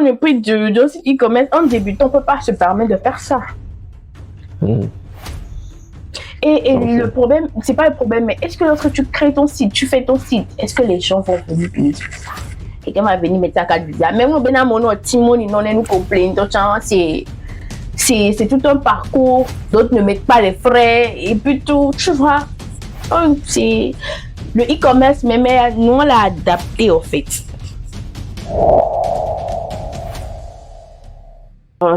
dans le prix d'un site e-commerce, un débutant ne peut pas se permettre de faire ça. Et le problème, c'est pas le problème, mais est-ce que lorsque tu crées ton site, tu fais ton site, est-ce que les gens vont venir payer sur ça? Quelqu'un va venir mettre sa carte de visite. Même si on a Timon, ils n'ont nous complaint. C'est tout un parcours. D'autres ne mettent pas les frais. Et puis tout, tu vois. C'est le e-commerce, mais nous, on l'a adapté au fait.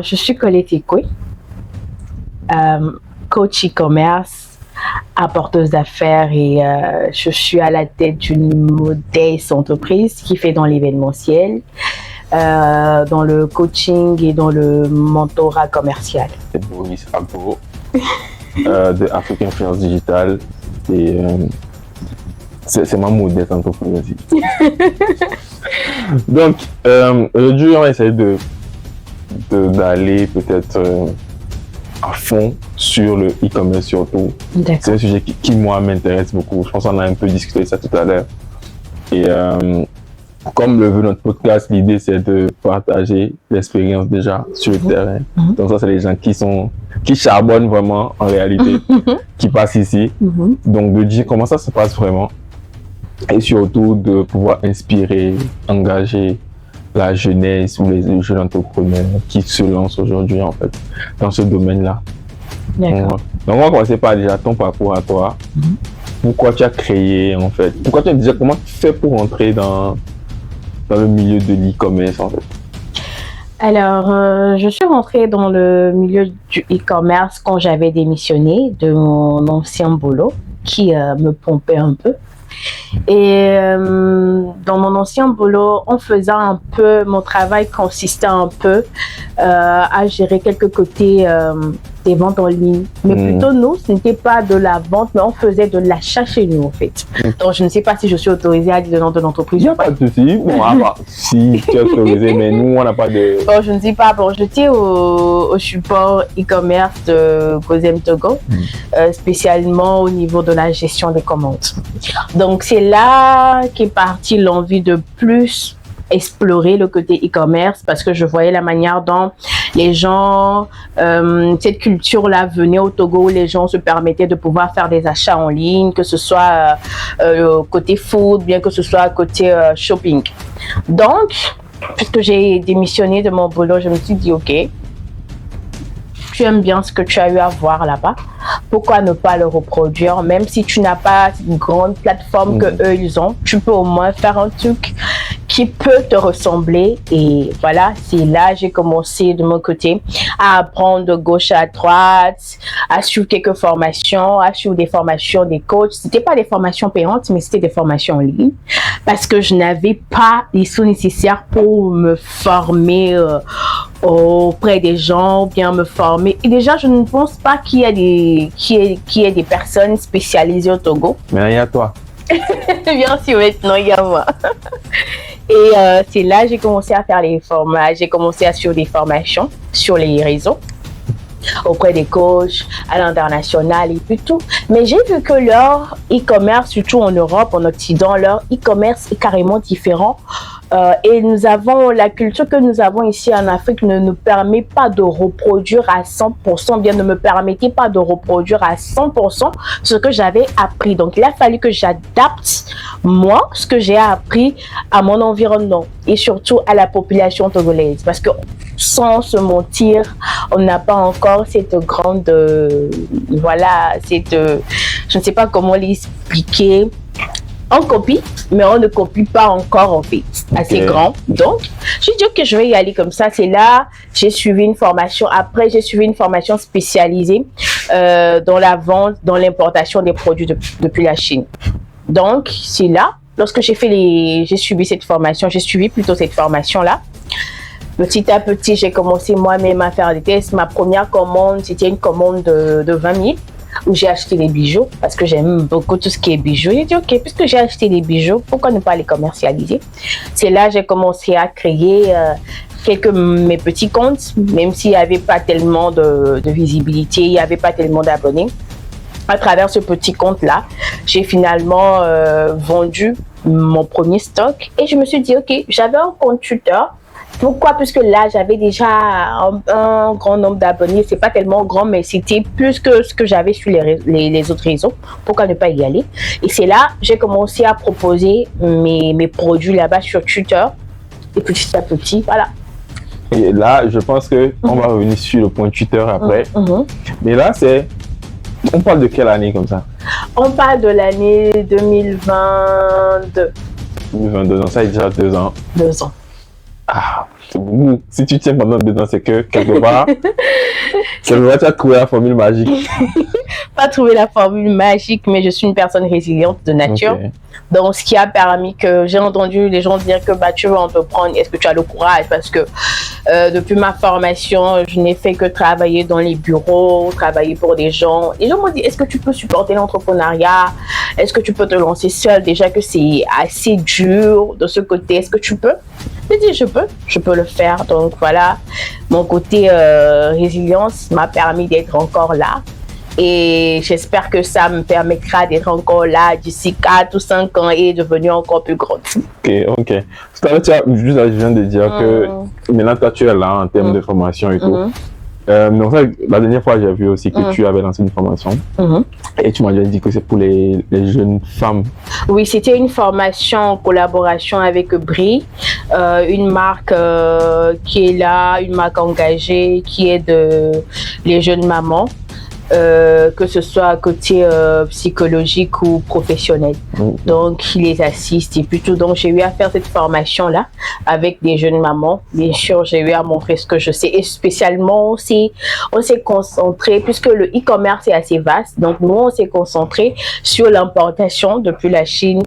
Je suis Colette Ekwe, coach e-commerce, apporteuse d'affaires et je suis à la tête d'une modeste entreprise qui fait dans l'événementiel, dans le coaching et dans le mentorat commercial. C'est Boris Agbo de African Influence Digital et c'est ma modeste entreprise aussi. Donc aujourd'hui on va essayer d'aller peut-être à fond sur le e-commerce surtout. C'est un sujet qui moi m'intéresse beaucoup. Je pense qu'on a un peu discuté de ça tout à l'heure. Et comme le veut notre podcast, l'idée c'est de partager l'expérience déjà sur le terrain. Donc ça c'est les gens qui charbonnent vraiment en réalité, qui passent ici. Donc de dire comment ça se passe vraiment. Et surtout de pouvoir inspirer, engager la jeunesse ou les jeunes entrepreneurs qui se lancent aujourd'hui en fait dans ce domaine-là. D'accord. Donc on va commencer par déjà ton parcours à toi. Pourquoi tu as créé en fait? Pourquoi tu as déjà comment tu fais pour entrer dans le milieu de l'e-commerce en fait? Alors, je suis rentrée dans le milieu du e-commerce quand j'avais démissionné de mon ancien boulot qui me pompait un peu. Et dans mon ancien boulot, on faisait un peu, mon travail consistait un peu à gérer quelques côtés des ventes en ligne. Mais plutôt nous, ce n'était pas de la vente, mais on faisait de l'achat chez nous en fait. Donc je ne sais pas si je suis autorisée à dire le nom de l'entreprise. Il n'y a pas de souci. Bon, si tu es autorisée, mais nous, on n'a pas de... Bon, je ne sais pas. Bon, j'étais au support e-commerce de Gozem Togo, spécialement au niveau de la gestion des commandes. Donc c'est là qu'est partie l'envie de plus explorer le côté e-commerce parce que je voyais la manière dont les gens, cette culture-là venait au Togo où les gens se permettaient de pouvoir faire des achats en ligne, que ce soit côté food, bien que ce soit côté shopping. Donc, puisque j'ai démissionné de mon boulot, je me suis dit, ok, tu aimes bien ce que tu as eu à voir là-bas, pourquoi ne pas le reproduire, même si tu n'as pas une grande plateforme que eux ils ont, tu peux au moins faire un truc qui peut te ressembler. Et voilà, c'est là j'ai commencé de mon côté à apprendre de gauche à droite, à suivre quelques formations, à suivre des formations des coachs. C'était pas des formations payantes, mais c'était des formations en ligne parce que je n'avais pas les sous nécessaires pour me former auprès des gens, ou bien me former. Et déjà, je ne pense pas qu'il y ait des personnes spécialisées au Togo. Mais il y a toi. Bien sûr, maintenant, il y a moi. Et c'est là que j'ai commencé à faire j'ai commencé à suivre des formations sur les réseaux, auprès des coachs, à l'international et puis tout. Mais j'ai vu que leur e-commerce, surtout en Europe, en Occident, leur e-commerce est carrément différent. Et la culture que nous avons ici en Afrique ne nous permet pas de reproduire à 100%, bien ne me permettait pas de reproduire à 100% ce que j'avais appris. Donc, il a fallu que j'adapte, moi, ce que j'ai appris à mon environnement et surtout à la population togolaise. Parce que, sans se mentir, on n'a pas encore cette grande, je ne sais pas comment l'expliquer. On copie, mais on ne copie pas encore en fait, assez grand. Donc, je dis que je vais y aller comme ça. C'est là, j'ai suivi une formation. Après, j'ai suivi une formation spécialisée dans la vente, dans l'importation des produits depuis la Chine. Donc, c'est là, lorsque j'ai suivi cette formation-là. Petit à petit, j'ai commencé moi-même à faire des tests. Ma première commande, c'était une commande de 20 000. Où j'ai acheté des bijoux parce que j'aime beaucoup tout ce qui est bijoux. J'ai dit ok, puisque j'ai acheté des bijoux, pourquoi ne pas les commercialiser? C'est là que j'ai commencé à créer mes petits comptes, même s'il n'y avait pas tellement de visibilité, il n'y avait pas tellement d'abonnés. À travers ce petit compte-là, j'ai finalement vendu mon premier stock et je me suis dit ok, j'avais un compte Twitter Pourquoi? Puisque là, j'avais déjà un grand nombre d'abonnés. C'est pas tellement grand, mais c'était plus que ce que j'avais sur les autres réseaux. Pourquoi ne pas y aller? Et c'est là, j'ai commencé à proposer mes produits là-bas sur Twitter. Et petit à petit, voilà. Et là, je pense qu'on va revenir sur le point Twitter après. Mais là, on parle de quelle année comme ça? On parle de l'année 2022. 2022 ans, ça est déjà 2 ans. 2 ans. Ah, c'est beaucoup. Si tu tiens pendant 2 ans, c'est que quelque part, tu as trouvé la formule magique. Pas trouvé la formule magique, mais je suis une personne résiliente de nature. Okay. Donc, ce qui a permis que j'ai entendu les gens dire que tu veux entreprendre, est-ce que tu as le courage? Parce que depuis ma formation, je n'ai fait que travailler dans les bureaux, travailler pour des gens. Les gens m'ont dit, est-ce que tu peux supporter l'entrepreneuriat? Est-ce que tu peux te lancer seul? Déjà que c'est assez dur de ce côté, est-ce que tu peux? J'ai dit, je peux le faire. Donc voilà, mon côté résilience m'a permis d'être encore là. Et j'espère que ça me permettra d'être encore là d'ici 4 ou 5 ans et devenir encore plus grande. Ok. Tout à l'heure, je viens de dire que maintenant, toi, tu es là en termes de formation et tout. Donc ça, la dernière fois, j'ai vu aussi que tu avais lancé une formation. Et tu m'as déjà dit que c'est pour les jeunes femmes. Oui, c'était une formation en collaboration avec Brie, une marque qui est là, une marque engagée qui aide les jeunes mamans. Que ce soit côté psychologique ou professionnel. Donc, il les assiste et puis tout. Donc, j'ai eu à faire cette formation-là avec des jeunes mamans. Bien sûr, j'ai eu à montrer ce que je sais. Et spécialement, on s'est concentré, puisque le e-commerce est assez vaste. Donc, nous, on s'est concentré sur l'importation depuis la Chine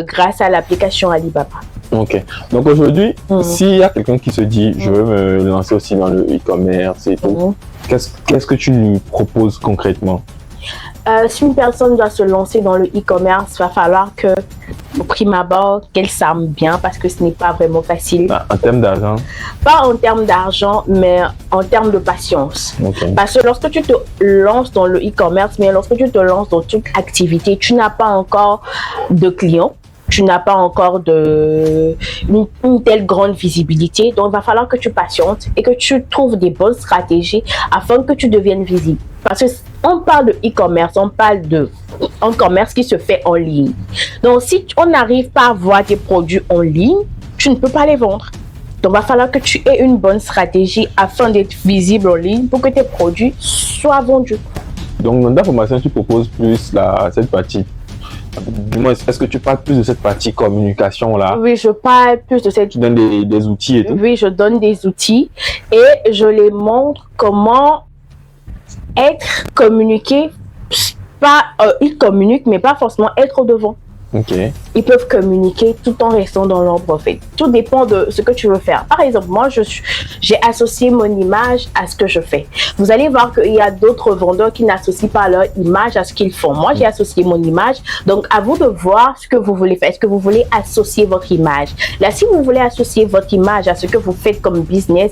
grâce à l'application Alibaba. Ok. Donc, aujourd'hui, s'il y a quelqu'un qui se dit, je veux me lancer aussi dans le e-commerce et tout, qu'est-ce que tu lui proposes concrètement? Si une personne doit se lancer dans le e-commerce, il va falloir que, au prime abord, qu'elle s'arme bien parce que ce n'est pas vraiment facile. En termes d'argent? Pas en termes d'argent, mais en termes de patience. Parce que lorsque tu te lances dans le e-commerce, mais lorsque tu te lances dans toute activité, tu n'as pas encore de clients. Tu n'as pas encore une telle grande visibilité. Donc, il va falloir que tu patientes et que tu trouves des bonnes stratégies afin que tu deviennes visible. Parce qu'on parle de e-commerce, on parle d'un commerce qui se fait en ligne. Donc, si on n'arrive pas à voir tes produits en ligne, tu ne peux pas les vendre. Donc, il va falloir que tu aies une bonne stratégie afin d'être visible en ligne pour que tes produits soient vendus. Donc, dans ta formation, tu proposes plus cette partie. Du moins, est-ce que tu parles plus de cette partie communication là? Oui, je parle plus de cette... Tu donnes des outils et tout? Oui, je donne des outils et je les montre comment être communiqué. Ils communiquent, mais pas forcément être au devant. Ils peuvent communiquer tout en restant dans l'ombre en fait. Tout dépend de ce que tu veux faire. Par exemple, moi, j'ai associé mon image à ce que je fais. Vous allez voir qu'il y a d'autres vendeurs qui n'associent pas leur image à ce qu'ils font. Moi, j'ai associé mon image. Donc, à vous de voir ce que vous voulez faire. Est-ce que vous voulez associer votre image? Là, si vous voulez associer votre image à ce que vous faites comme business,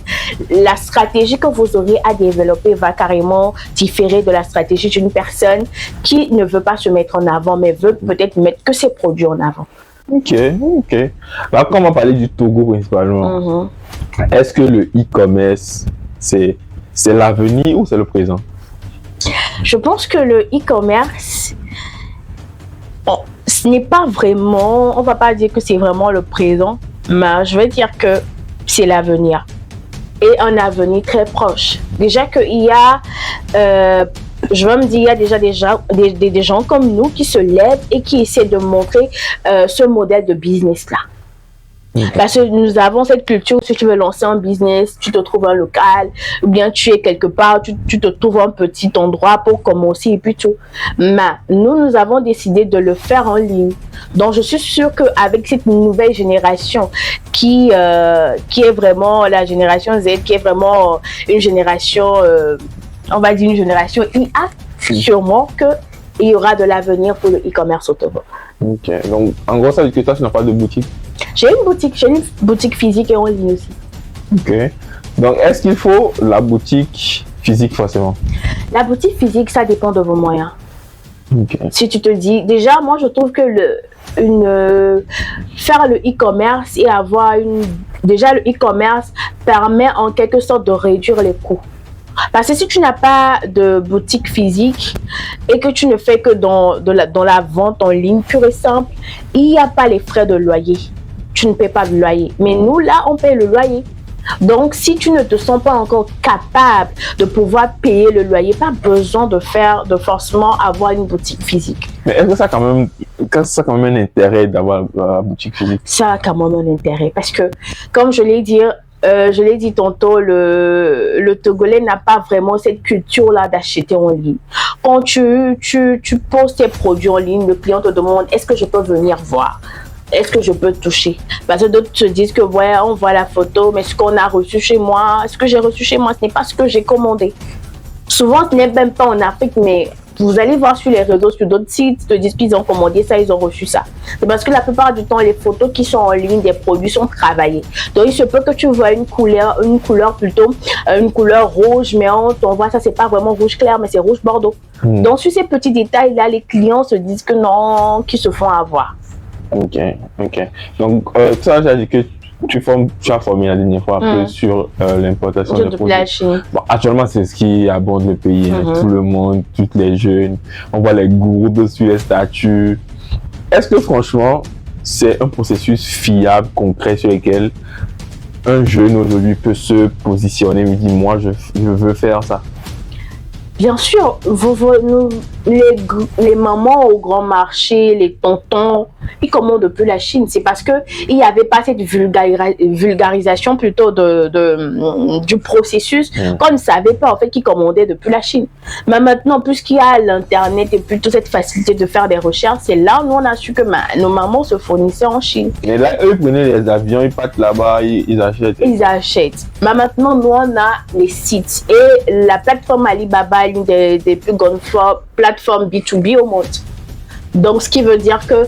la stratégie que vous aurez à développer va carrément différer de la stratégie d'une personne qui ne veut pas se mettre en avant, mais veut peut-être mettre que ses produits en avant. Ok. Là, quand on va parler du Togo principalement, est-ce que le e-commerce, c'est l'avenir ou c'est le présent? Je pense que le e-commerce, ce n'est pas vraiment, on va pas dire que c'est vraiment le présent, mais je vais dire que c'est l'avenir. Et un avenir très proche. Déjà qu'il y a... je vais me dire, il y a déjà des gens comme nous qui se lèvent et qui essaient de montrer ce modèle de business-là. Parce que nous avons cette culture, si tu veux lancer un business, tu te trouves un local, ou bien tu es quelque part, tu te trouves un petit endroit pour commencer et puis tout. Mais nous avons décidé de le faire en ligne. Donc, je suis sûre qu'avec cette nouvelle génération qui est vraiment la génération Z, qui est vraiment une génération... on va dire une génération IA, sûrement qu'il y aura de l'avenir pour le e-commerce au Togo. Ok, donc en gros, ça veut dire que toi, tu n'as pas de boutique? J'ai une boutique physique et en ligne aussi. Ok, donc est-ce qu'il faut la boutique physique forcément? La boutique physique, ça dépend de vos moyens. Si tu te dis, déjà, moi je trouve que faire le e-commerce et avoir une déjà le e-commerce permet en quelque sorte de réduire les coûts. Parce que si tu n'as pas de boutique physique et que tu ne fais que dans la vente en ligne pure et simple, il n'y a pas les frais de loyer. Tu ne paies pas de loyer. Mais nous, là, on paye le loyer. Donc, si tu ne te sens pas encore capable de pouvoir payer le loyer, pas besoin de forcément avoir une boutique physique. Mais est-ce que ça a quand même un intérêt d'avoir la boutique physique? Ça a quand même un intérêt parce que, comme je l'ai dit tantôt, le Togolais n'a pas vraiment cette culture-là d'acheter en ligne. Quand tu poses tes produits en ligne, le client te demande « Est-ce que je peux venir voir ?» Est-ce que je peux toucher? Parce que d'autres se disent que ouais, on voit la photo, mais ce qu'on a reçu chez moi, ce que j'ai reçu chez moi, ce n'est pas ce que j'ai commandé. Souvent, ce n'est même pas en Afrique, mais vous allez voir sur les réseaux, sur d'autres sites, ils te disent qu'ils ont commandé ça, ils ont reçu ça. C'est parce que la plupart du temps, les photos qui sont en ligne des produits sont travaillées. Donc, il se peut que tu vois une couleur rouge, mais on voit ça, c'est pas vraiment rouge clair, mais c'est rouge bordeaux. Donc, sur ces petits détails-là, les clients se disent que non, qu'ils se font avoir. Ok. Donc, ça, j'ai dit que tu as formé la dernière fois un peu sur l'importation de produits. La Chine. Bon, actuellement, c'est ce qui abonde le pays. Tout le monde, toutes les jeunes, on voit les gourous sur les statuts. Est-ce que franchement, c'est un processus fiable, concret, sur lequel un jeune aujourd'hui peut se positionner et me dire, moi, je veux faire ça? Bien sûr, les mamans au grand marché, les tontons, ils commandent depuis la Chine. C'est parce qu'il n'y avait pas cette vulgarisation plutôt du processus qu'on ne savait pas en fait qu'ils commandaient depuis la Chine. Mais maintenant, puisqu'il y a l'Internet et plutôt cette facilité de faire des recherches, c'est là où on a su que nos mamans se fournissaient en Chine. Et là, eux, ils prenaient les avions, ils partent là-bas, ils achètent. Ils achètent. Mais maintenant, nous, on a les sites. Et la plateforme Alibaba, l'une des plus grandes plateformes B2B au monde. Donc, ce qui veut dire que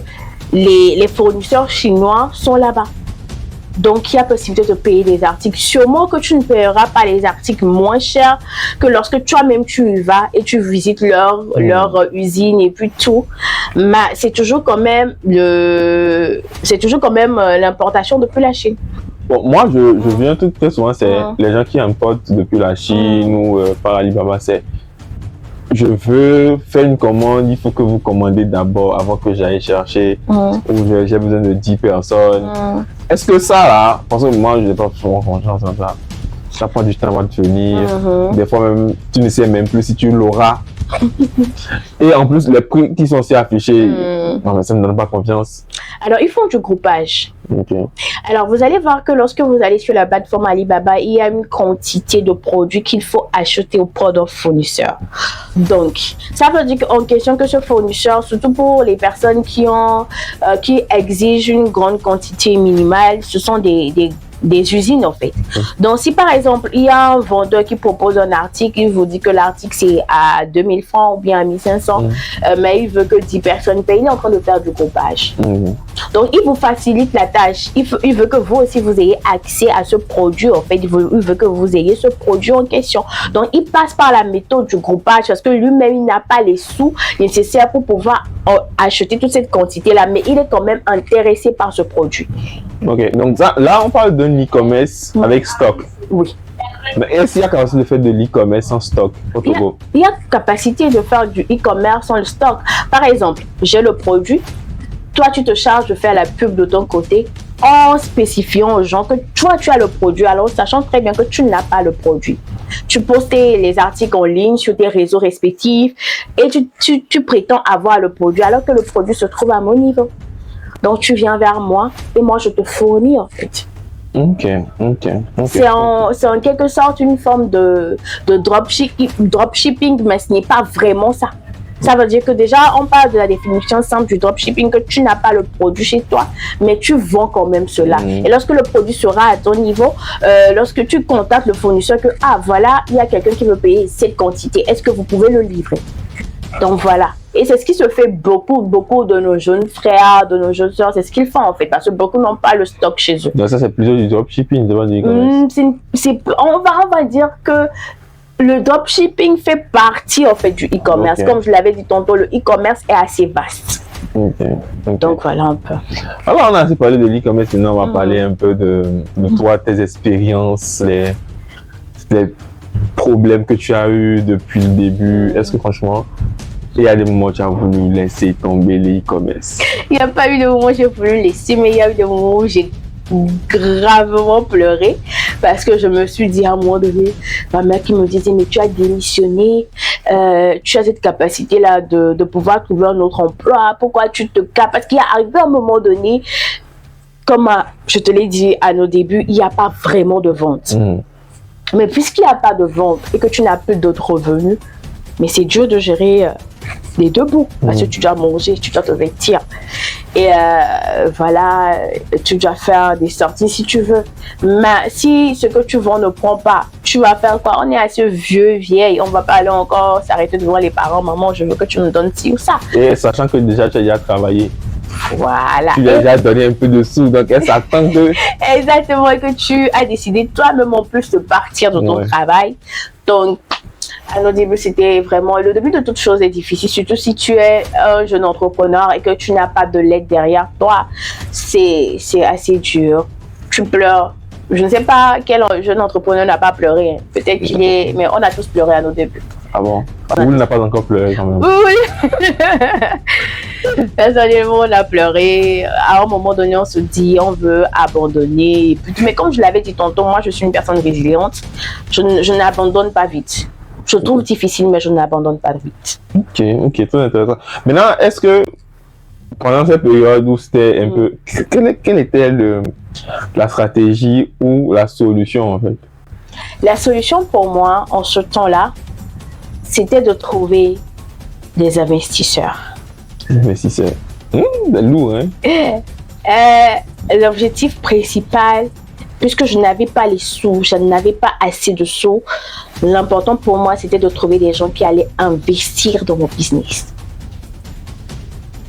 les fournisseurs chinois sont là-bas. Donc, il y a possibilité de payer des articles. Sûrement que tu ne paieras pas les articles moins chers que lorsque toi-même tu y vas et tu visites leur usine et puis tout. Mais c'est toujours quand même l'importation depuis la Chine. Bon, moi, je viens très souvent, c'est les gens qui importent depuis la Chine ou par Alibaba, c'est je veux faire une commande, il faut que vous commandez d'abord avant que j'aille chercher, ou j'ai besoin de 10 personnes. Est-ce que ça, là, parce que moi, je n'ai pas souvent confiance en ça. Ça prend du temps avant de venir. Des fois, même, tu ne sais même plus si tu l'auras. Et en plus, les prix qui sont aussi affichés, non, ça ne me donne pas confiance. Alors, ils font du groupage. Okay. Alors, vous allez voir que lorsque vous allez sur la plateforme Alibaba, il y a une quantité de produits qu'il faut acheter auprès d'un fournisseur. Donc, ça veut dire qu'en question que ce fournisseur, surtout pour les personnes qui exigent une grande quantité minimale, ce sont des usines en fait. Donc si par exemple il y a un vendeur qui propose un article, il vous dit que l'article c'est à 2000 francs ou bien à 1500, mais il veut que 10 personnes payent, il est en train de faire du groupage. Donc il vous facilite la tâche, il veut que vous aussi vous ayez accès à ce produit en fait, il veut que vous ayez ce produit en question. Donc il passe par la méthode du groupage parce que lui-même il n'a pas les sous nécessaires pour pouvoir acheter toute cette quantité là, mais il est quand même intéressé par ce produit. Ok, donc ça, là on parle d'un e-commerce avec stock. Oui. Mais est-ce qu'il y a quand même le fait de l'e-commerce en stock au Togo? Il y a capacité de faire du e-commerce en stock. Par exemple, j'ai le produit, toi tu te charges de faire la pub de ton côté en spécifiant aux gens que toi tu as le produit, alors sachant très bien que tu n'as pas le produit. Tu postes les articles en ligne sur tes réseaux respectifs et tu prétends avoir le produit alors que le produit se trouve à mon niveau. Donc, tu viens vers moi et moi, je te fournis en fait. Ok. C'est en quelque sorte une forme de dropshipping, mais ce n'est pas vraiment ça. Ça veut dire que déjà, on parle de la définition simple du dropshipping, que tu n'as pas le produit chez toi, mais tu vends quand même cela. Et lorsque le produit sera à ton niveau, lorsque tu contactes le fournisseur que, ah voilà, il y a quelqu'un qui veut payer cette quantité, est-ce que vous pouvez le livrer? Donc voilà. Et c'est ce qui se fait beaucoup de nos jeunes frères, de nos jeunes sœurs, c'est ce qu'ils font en fait, parce que beaucoup n'ont pas le stock chez eux. Donc ça c'est plutôt du dropshipping, devant du e-commerce. On va dire que le dropshipping fait partie en fait du e-commerce. Comme je l'avais dit tantôt, le e-commerce est assez vaste. Donc voilà un peu. Alors on a assez parlé de l'e-commerce, maintenant on va parler un peu de toi, tes expériences, les problèmes que tu as eu depuis le début. Est-ce que franchement, il y a des moments où tu as voulu laisser tomber l'e-commerce? Il n'y a pas eu de moment où j'ai voulu laisser, mais il y a eu des moments où j'ai gravement pleuré parce que je me suis dit à un moment donné, ma mère qui me disait mais tu as démissionné, tu as cette capacité là de pouvoir trouver un autre emploi, pourquoi tu te capes? Parce qu'il y a arrivé un moment donné, comme je te l'ai dit à nos débuts, il n'y a pas vraiment de vente. Mais puisqu'il n'y a pas de vente et que tu n'as plus d'autres revenus, mais c'est dur de gérer les deux bouts parce que tu dois manger, tu dois te vêtir. Et voilà, tu dois faire des sorties si tu veux. Mais si ce que tu vends ne prend pas, tu vas faire quoi? On est assez vieux, vieille, on va pas aller encore s'arrêter devant les parents. Maman, je veux que tu me donnes ci ou ça. Et sachant que déjà tu as déjà travaillé. Voilà. Tu lui as déjà donné un peu de sous, donc elle s'attend que... Exactement, et que tu as décidé toi-même en plus de partir de ton travail. Donc, à nos débuts, c'était vraiment... Le début de toute chose est difficile, surtout si tu es un jeune entrepreneur et que tu n'as pas de l'aide derrière toi. C'est assez dur. Tu pleures. Je ne sais pas quel jeune entrepreneur n'a pas pleuré. Peut-être qu'il est... Mais on a tous pleuré à nos débuts. Ah bon? Vous n'a pas encore pleuré quand même? Oui. Personnellement, on a pleuré. À un moment donné, on se dit, on veut abandonner. Mais comme je l'avais dit tantôt, moi, je suis une personne résiliente. Je n'abandonne pas vite. Je trouve difficile, mais je n'abandonne pas vite. Ok, très intéressant. Maintenant, est-ce que pendant cette période où c'était un peu... Quelle était la stratégie ou la solution en fait? La solution pour moi, en ce temps-là, c'était de trouver des investisseurs. Investisseurs. C'est lourd, hein? L'objectif principal, puisque je n'avais pas les sous, je n'avais pas assez de sous, l'important pour moi, c'était de trouver des gens qui allaient investir dans mon business.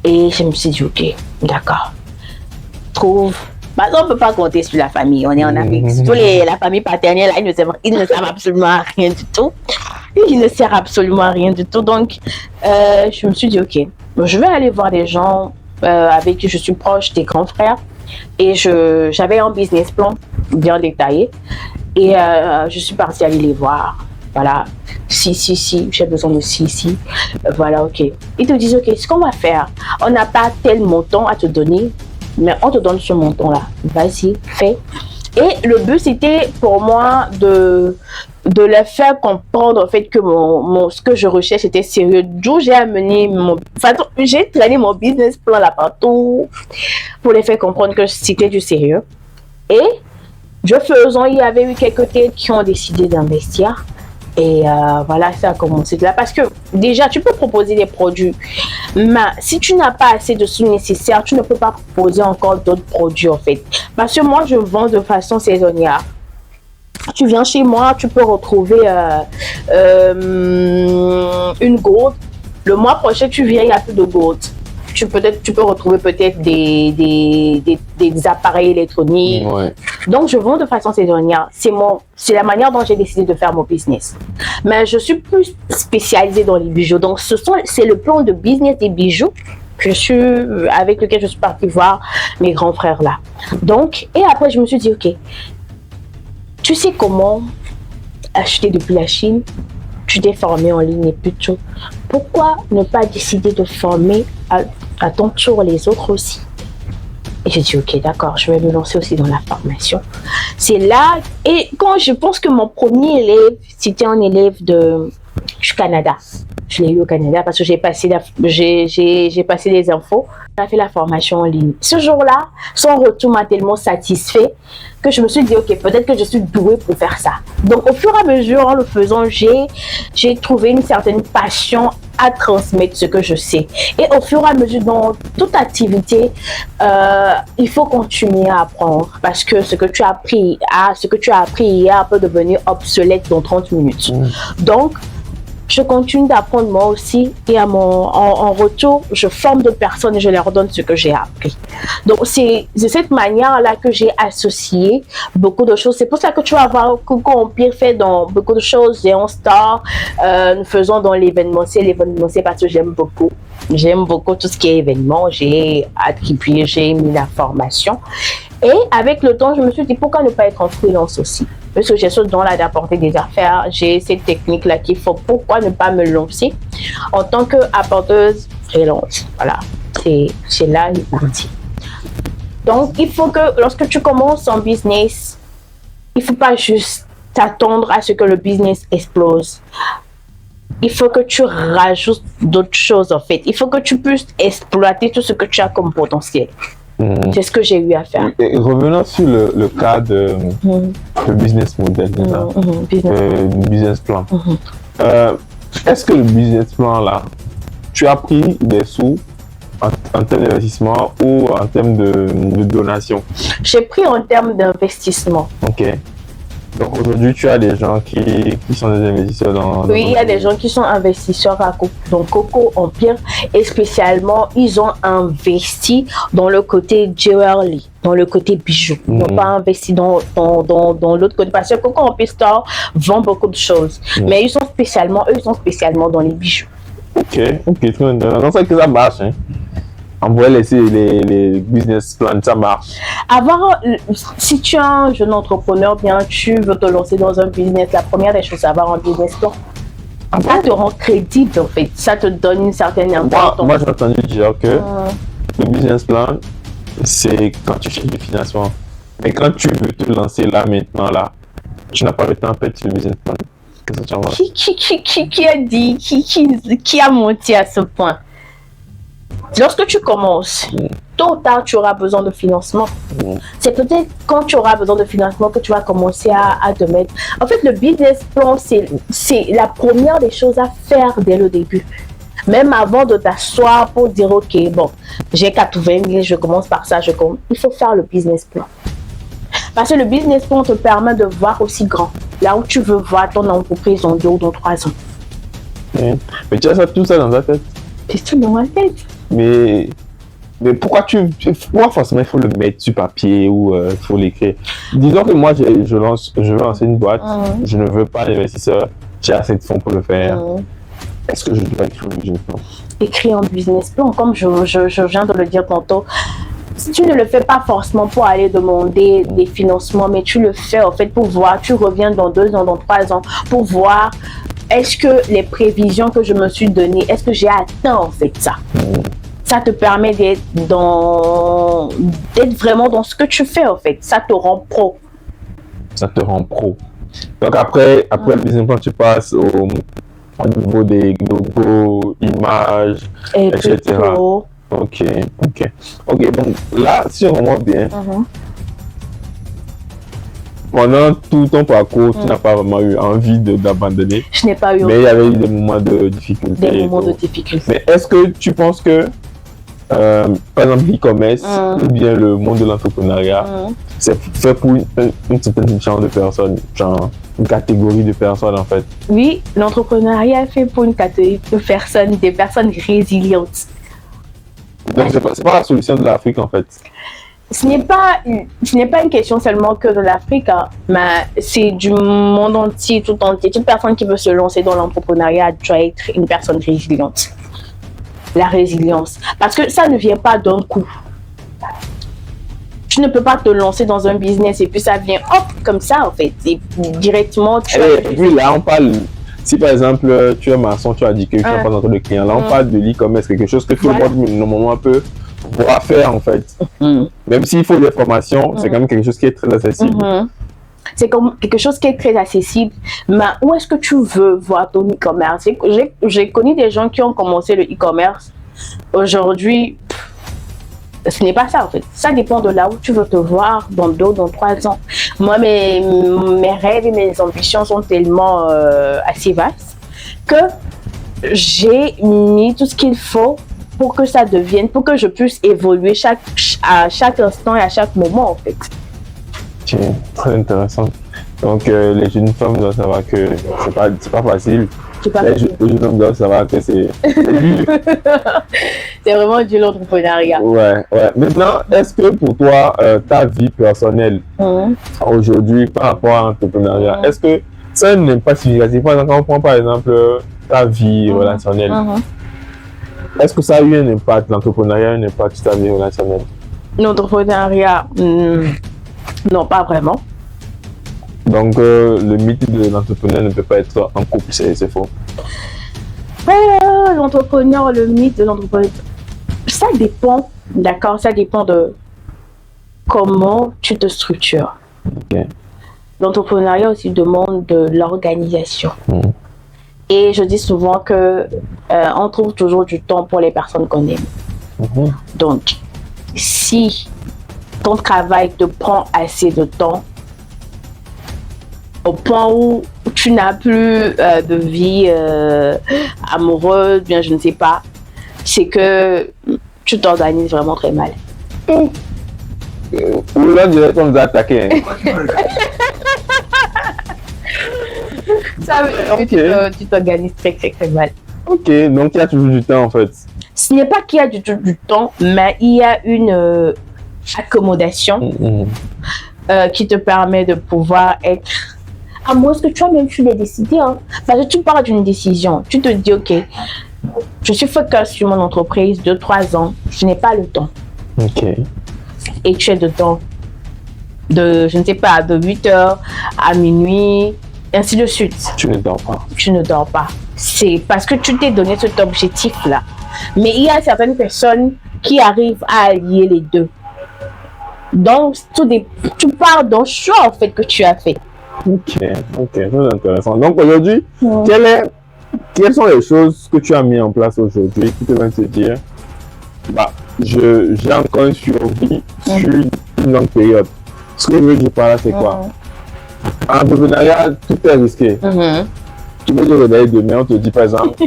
Et je me suis dit, ok, d'accord. On ne peut pas compter sur la famille, on est en Afrique. Surtout la famille paternelle, là, ils ne savent absolument rien du tout. Il ne sert absolument à rien du tout. Donc, je me suis dit, ok, je vais aller voir des gens avec qui je suis proche, des grands frères. Et j'avais un business plan bien détaillé. Et je suis partie aller les voir. Voilà, si, j'ai besoin de si. Voilà, ok. Ils te disent, ok, ce qu'on va faire, on n'a pas tel montant à te donner, mais on te donne ce montant-là. Vas-y, fais. Et le but, c'était pour moi de leur faire comprendre en fait que ce que je recherche était sérieux. D'où j'ai amené j'ai traîné mon business plan là partout pour les faire comprendre que c'était du sérieux. Et je faisant, il y avait eu quelques têtes qui ont décidé d'investir. Et voilà, ça a commencé de là. Parce que déjà, tu peux proposer des produits, mais si tu n'as pas assez de sous nécessaires, tu ne peux pas proposer encore d'autres produits en fait. Parce que moi, je vends de façon saisonnière. Tu viens chez moi, tu peux retrouver une gourde. Le mois prochain, tu viens, il n'y a plus de gourde. Tu peux retrouver peut-être des appareils électroniques. Ouais. Donc, je vends de façon saisonnière. C'est la manière dont j'ai décidé de faire mon business. Mais je suis plus spécialisée dans les bijoux. Donc, c'est le plan de business des bijoux avec lequel je suis partie voir mes grands frères là. Donc, et après, je me suis dit, ok, tu sais comment acheter depuis la Chine? Tu t'es formé en ligne et puis tout. Pourquoi ne pas décider de former à ton tour les autres aussi? Et j'ai dit, ok, d'accord, je vais me lancer aussi dans la formation. C'est là, et quand je pense que mon premier élève, c'était un élève du Canada. Je l'ai eu au Canada parce que j'ai passé les infos. On a fait la formation en ligne. Ce jour-là, son retour m'a tellement satisfait que je me suis dit, ok, peut-être que je suis douée pour faire ça. Donc, au fur et à mesure, en le faisant, j'ai trouvé une certaine passion à transmettre ce que je sais. Et au fur et à mesure, dans toute activité, il faut continuer à apprendre parce que ce que tu as appris hier peut devenir obsolète dans 30 minutes. Donc, je continue d'apprendre moi aussi et en retour, je forme d'autres personnes et je leur donne ce que j'ai appris. Donc, c'est de cette manière-là que j'ai associé beaucoup de choses. C'est pour ça que tu vas voir Coco Empire fait dans beaucoup de choses. J'ai un star, nous faisons dans l'événementiel parce que j'aime beaucoup. J'aime beaucoup tout ce qui est événement. J'ai attribué, j'ai mis la formation. Et avec le temps, je me suis dit, pourquoi ne pas être en freelance aussi? Parce que j'ai ce don-là d'apporter des affaires, j'ai cette technique-là qu'il faut. Pourquoi ne pas me lancer en tant qu'apporteuse freelance? Voilà, c'est là le parti. Donc, il faut que lorsque tu commences en business, il ne faut pas juste t'attendre à ce que le business explose. Il faut que tu rajoutes d'autres choses en fait. Il faut que tu puisses exploiter tout ce que tu as comme potentiel. C'est ce que j'ai eu à faire. Et revenons sur le cas de business model, business plan. Est-ce que le business plan là, tu as pris des sous en termes d'investissement ou en termes de donation? J'ai pris en termes d'investissement. Ok. Donc aujourd'hui, tu as des gens qui sont des investisseurs dans... Oui, il y a des gens qui sont investisseurs dans Coco Empire et spécialement, ils ont investi dans le côté jewelry, dans le côté bijoux. Ils n'ont pas investi dans l'autre côté parce que Coco Empire Store vend beaucoup de choses. Mais eux, ils sont spécialement dans les bijoux. Ok, très intéressant. Donc, c'est que ça marche, hein. On pourrait laisser les business plans, ça marche. Si tu es un jeune entrepreneur, bien, tu veux te lancer dans un business, la première des choses, c'est avoir un business plan. Ça te rend crédible, en fait. Ça te donne une certaine importance. Moi, j'ai entendu dire que le business plan, c'est quand tu cherches du financement. Mais quand tu veux te lancer là, maintenant, là, tu n'as pas le temps de faire le business plan. Qu'est-ce que tu en vois? Qui a dit, qui a menti à ce point? Lorsque tu commences, tôt ou tard, tu auras besoin de financement. C'est peut-être quand tu auras besoin de financement que tu vas commencer à te mettre. En fait, le business plan, c'est la première des choses à faire dès le début. Même avant de t'asseoir pour dire, OK, bon, j'ai 80 000, je commence par ça, il faut faire le business plan. Parce que le business plan te permet de voir aussi grand, là où tu veux voir ton entreprise dans 2 ou dans 3 ans. Mais tu as tout ça dans ta tête. C'est tout dans ma tête. Mais pourquoi forcément il faut le mettre sur papier ou il faut l'écrire? Disons que moi je veux lancer une boîte, je ne veux pas d'investisseur, j'ai assez de fonds pour le faire. Est-ce que je dois écrire un business plan? Écrire un business plan, comme je viens de le dire tantôt. Si tu ne le fais pas forcément pour aller demander des financements, mais tu le fais en fait pour voir, tu reviens dans 2 ans, dans 3 ans, pour voir est-ce que les prévisions que je me suis données, est-ce que j'ai atteint en fait ça? Ça te permet d'être vraiment dans ce que tu fais en fait. Ça te rend pro. Ça te rend pro. Donc après le business plan, tu passes au niveau des logos, images, etc. Ok, donc là, si on remonte bien, pendant tout ton parcours, tu n'as pas vraiment eu envie d'abandonner. Je n'ai pas eu. Mais il y avait eu des moments de difficulté. Mais est-ce que tu penses que, par exemple, l'e-commerce ou bien le monde de l'entrepreneuriat, c'est fait pour une certaine genre de personnes, genre une catégorie de personnes en fait? Oui, l'entrepreneuriat est fait pour une catégorie de personnes, des personnes résilientes. Donc, c'est pas la solution de l'Afrique en fait. Ce n'est pas une question seulement que de l'Afrique, hein, mais c'est du monde entier, tout entier. Toute personne qui veut se lancer dans l'entrepreneuriat doit être une personne résiliente. La résilience. Parce que ça ne vient pas d'un coup. Tu ne peux pas te lancer dans un business et puis ça vient hop, comme ça en fait. Et directement, oui, là on parle. Si par exemple tu es maçon, tu as dit que tu n'as pas encore de clients. Là on parle de l'e-commerce, quelque chose que tout le monde normalement pourra faire en fait. Même s'il faut des formations, c'est quand même quelque chose qui est très accessible. C'est comme quelque chose qui est très accessible. Mais où est-ce que tu veux voir ton e-commerce? J'ai connu des gens qui ont commencé le e-commerce. Aujourd'hui, ce n'est pas ça en fait. Ça dépend de là où tu veux te voir dans 2 ou dans 3 ans. Moi, mes rêves et mes ambitions sont tellement assez vastes que j'ai mis tout ce qu'il faut pour que ça devienne, pour que je puisse évoluer à chaque instant et à chaque moment en fait. C'est très intéressant. Donc les jeunes femmes doivent savoir que c'est pas facile Les jeunes hommes doivent savoir que c'est c'est vraiment du l'entrepreneuriat. Ouais. Maintenant, est-ce que pour toi, ta vie personnelle aujourd'hui par rapport à l'entrepreneuriat, est-ce que ça n'est pas significatif? Par exemple, quand on prend par exemple ta vie relationnelle, est-ce que ça a eu un impact, l'entrepreneuriat a eu un impact sur ta vie relationnelle? L'entrepreneuriat, non, pas vraiment. Donc, le mythe de l'entrepreneur ne peut pas être en couple, c'est faux. L'entrepreneur, le mythe de l'entrepreneur, ça dépend, d'accord? Ça dépend de comment tu te structures. Okay. L'entrepreneuriat aussi demande de l'organisation. Et je dis souvent que on trouve toujours du temps pour les personnes qu'on aime. Donc, si ton travail te prend assez de temps, au point où tu n'as plus de vie amoureuse, bien je ne sais pas, c'est que tu t'organises vraiment très mal. Là, on nous a attaqué. Hein. Ça veut dire que tu t'organises très mal. Ok, donc il y a toujours du temps en fait. Ce n'est pas qu'il y a du temps, mais il y a une accommodation qui te permet de pouvoir être... À moins que toi-même tu l'aies décidé. Hein. Parce que tu pars d'une décision. Tu te dis, ok, je suis focus sur mon entreprise 2-3 ans. Je n'ai pas le temps. Ok. Et tu es dedans. De, je ne sais pas, de 8h à minuit, ainsi de suite. Tu ne dors pas. Tu ne dors pas. C'est parce que tu t'es donné cet objectif-là. Mais il y a certaines personnes qui arrivent à allier les deux. Donc, tu pars d'un choix en fait que tu as fait. Ok, c'est intéressant. Donc aujourd'hui, quelles sont les choses que tu as mis en place aujourd'hui qui te vont te dire, bah, j'ai encore une survie sur une longue période. Ce que je veux dire par là, c'est quoi? En entrepreneuriat, tout est risqué. Tu peux te réveiller demain, on te dit par exemple,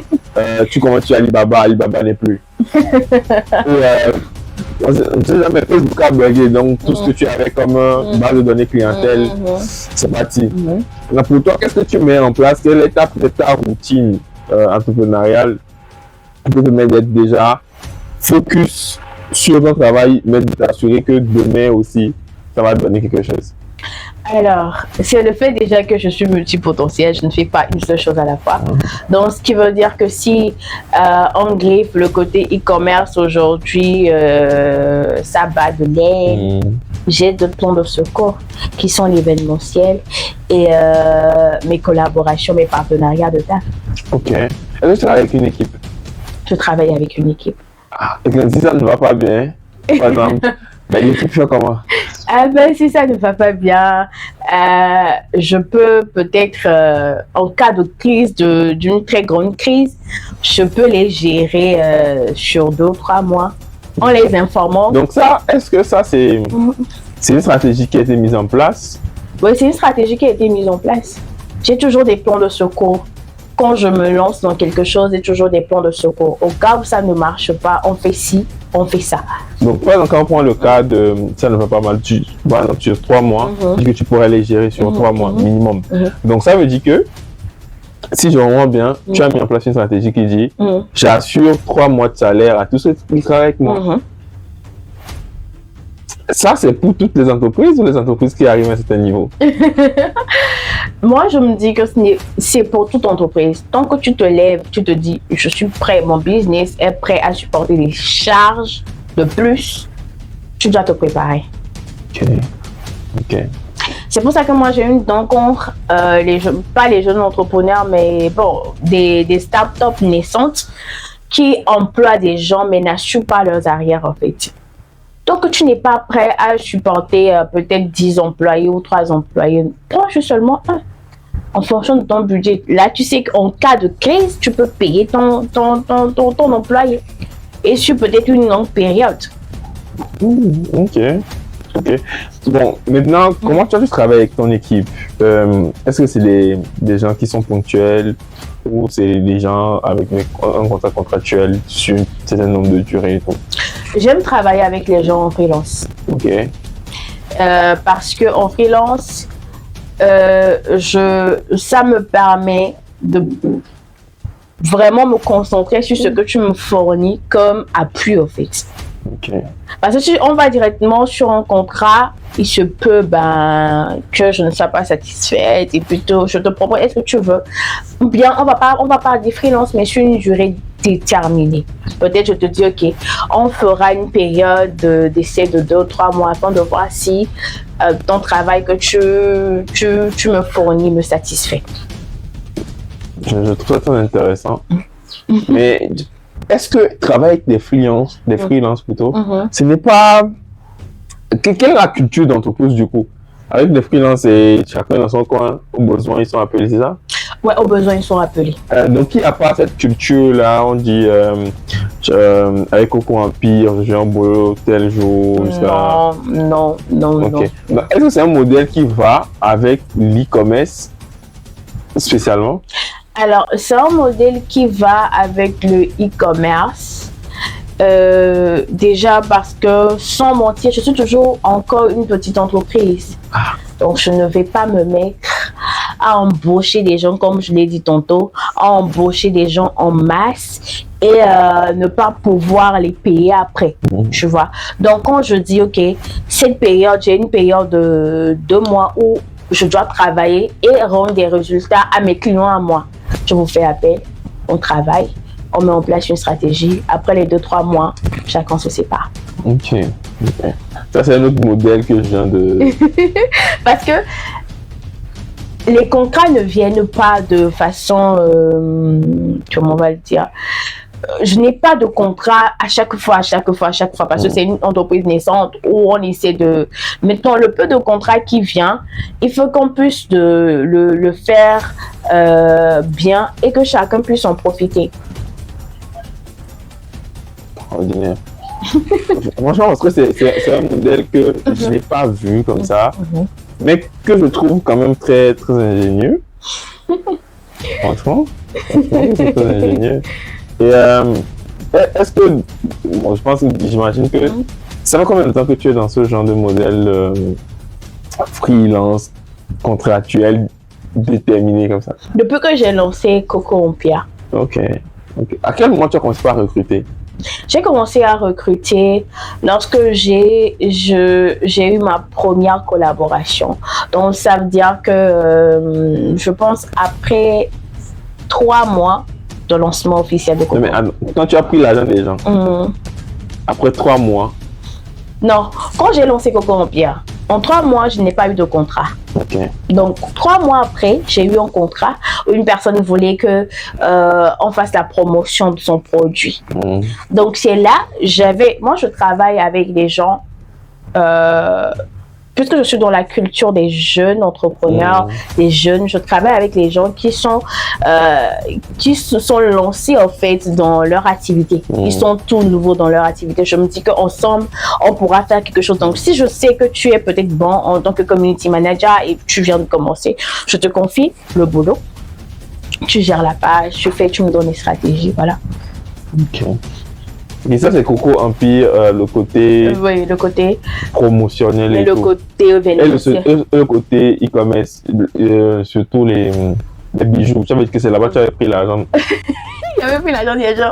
tu commences sur Alibaba n'est plus. On ne sait jamais, Facebook a bugué, donc tout ce que tu avais comme base de données clientèle, c'est parti. Mais pour toi, qu'est-ce que tu mets en place? Quelle étape de ta routine entrepreneuriale qui peut te permettre d'être déjà focus sur ton travail, mais de t'assurer que demain aussi, ça va te donner quelque chose? Alors, c'est le fait déjà que je suis multipotentielle, je ne fais pas une seule chose à la fois. Donc, ce qui veut dire que si on griffe le côté e-commerce aujourd'hui, ça bat de l'air. J'ai d'autres plans de secours qui sont l'événementiel et mes collaborations, mes partenariats de taf. Ok. Est-ce que tu travailles avec une équipe? Je travaille avec une équipe. Ah, et si ça ne va pas bien, par exemple, l'équipe fait comment? Si ça ne va pas bien, je peux peut-être, en cas de crise, d'une très grande crise, je peux les gérer sur 2 ou 3 mois en les informant. Donc ça, est-ce que ça c'est une stratégie qui a été mise en place? Oui, c'est une stratégie qui a été mise en place. J'ai toujours des plans de secours. Quand je me lance dans quelque chose, j'ai toujours des plans de secours. Au cas où ça ne marche pas, on fait ci, on fait ça. Donc, par exemple, quand on prend le cas de ça ne va pas mal, sur 3 mois, que tu pourrais les gérer sur 3 mois minimum. Donc, ça veut dire que si je comprends bien, tu as mis en place une stratégie qui dit j'assure 3 mois de salaire à tous ceux qui travaillent avec moi. Ça, c'est pour toutes les entreprises ou les entreprises qui arrivent à un certain niveau? Moi, je me dis que c'est pour toute entreprise. Tant que tu te lèves, tu te dis, je suis prêt, mon business est prêt à supporter les charges de plus, tu dois te préparer. Ok. C'est pour ça que moi, j'ai une rencontre, pas les jeunes entrepreneurs, mais bon, des startups naissantes qui emploient des gens mais n'assurent pas leurs arrières en fait. Donc, tu n'es pas prêt à supporter peut-être 10 employés ou 3 employés. Toi, je suis seulement 1. En fonction de ton budget. Là, tu sais qu'en cas de crise, tu peux payer ton employé. Et sur peut-être une longue période. Ok. Bon, maintenant, comment tu as pu travailler avec ton équipe? Est-ce que c'est des gens qui sont ponctuels ou c'est des gens avec un contrat contractuel sur un certain nombre de durées et tout? J'aime travailler avec les gens en freelance. Ok. Parce qu'en freelance, ça me permet vraiment me concentrer sur ce que tu me fournis comme appui, en fait. Okay. Parce que si on va directement sur un contrat, il se peut que je ne sois pas satisfaite et plutôt je te propose, est-ce que tu veux? Ou bien on va pas dire freelance, mais sur une durée déterminée. Peut-être je te dis, ok, on fera une période d'essai de 2 ou 3 mois afin de voir si ton travail que tu me fournis me satisfait. Je trouve ça très intéressant. Mais est-ce que travailler avec des freelances plutôt, ce n'est pas... Quelle est la culture d'entreprise du coup? Avec des freelances et chacun dans son coin, au besoin, ils sont appelés, c'est ça? Ouais, au besoin, ils sont appelés. Donc, il n'y a pas cette culture-là, on dit, avec Coco Empire, j'ai un boulot tel jour, ça. Non. Okay. Donc, est-ce que c'est un modèle qui va avec l'e-commerce spécialement? Alors, c'est un modèle qui va avec le e-commerce. Déjà parce que, sans mentir, je suis toujours encore une petite entreprise. Donc, je ne vais pas me mettre à embaucher des gens, comme je l'ai dit tantôt, à embaucher des gens en masse et ne pas pouvoir les payer après, tu vois. Donc, quand je dis, OK, cette période, j'ai une période de 2 mois où je dois travailler et rendre des résultats à mes clients à moi. Je vous fais appel, on travaille, on met en place une stratégie. Après les 2-3 mois, chacun se sépare. Ok. Ça, c'est un autre modèle que je viens de... Parce que les contrats ne viennent pas de façon... comment on va le dire? Je n'ai pas de contrat à chaque fois, parce que c'est une entreprise naissante où on essaie de... Maintenant, le peu de contrat qui vient, il faut qu'on puisse le faire bien et que chacun puisse en profiter. Ordinaire. Franchement, parce que c'est un modèle que je n'ai pas vu comme ça, mais que je trouve quand même très, très ingénieux. Franchement, c'est très ingénieux. Et est-ce que, bon, j'imagine que ça fait combien de temps que tu es dans ce genre de modèle freelance, contractuel, déterminé comme ça? Depuis que j'ai lancé Coco Empire. Ok. À quel moment tu as commencé à recruter? J'ai commencé à recruter lorsque j'ai eu ma première collaboration. Donc, ça veut dire que je pense après 3 mois de lancement officiel de Coco. Mais quand tu as pris l'argent des gens, après 3 mois? Non, quand j'ai lancé Coco Empire, en 3 mois, je n'ai pas eu de contrat. Okay. Donc, 3 mois après, j'ai eu un contrat où une personne voulait que on fasse la promotion de son produit. Donc, c'est là, moi, je travaille avec des gens, puisque je suis dans la culture des jeunes entrepreneurs, des jeunes, je travaille avec les gens qui se sont lancés en fait dans leur activité. Ils sont tout nouveaux dans leur activité. Je me dis qu'ensemble, on pourra faire quelque chose. Donc, si je sais que tu es peut-être bon en tant que community manager et tu viens de commencer, je te confie le boulot. Tu gères la page, tu me donnes les stratégies, voilà. Ok. Et ça, c'est Coco Empire, le côté... Oui, le côté... promotionnel et le côté événementiel. Et le côté e-commerce, surtout les bijoux. Tu avais dit que c'est là-bas que tu avais pris l'argent. J'avais pris l'argent des gens.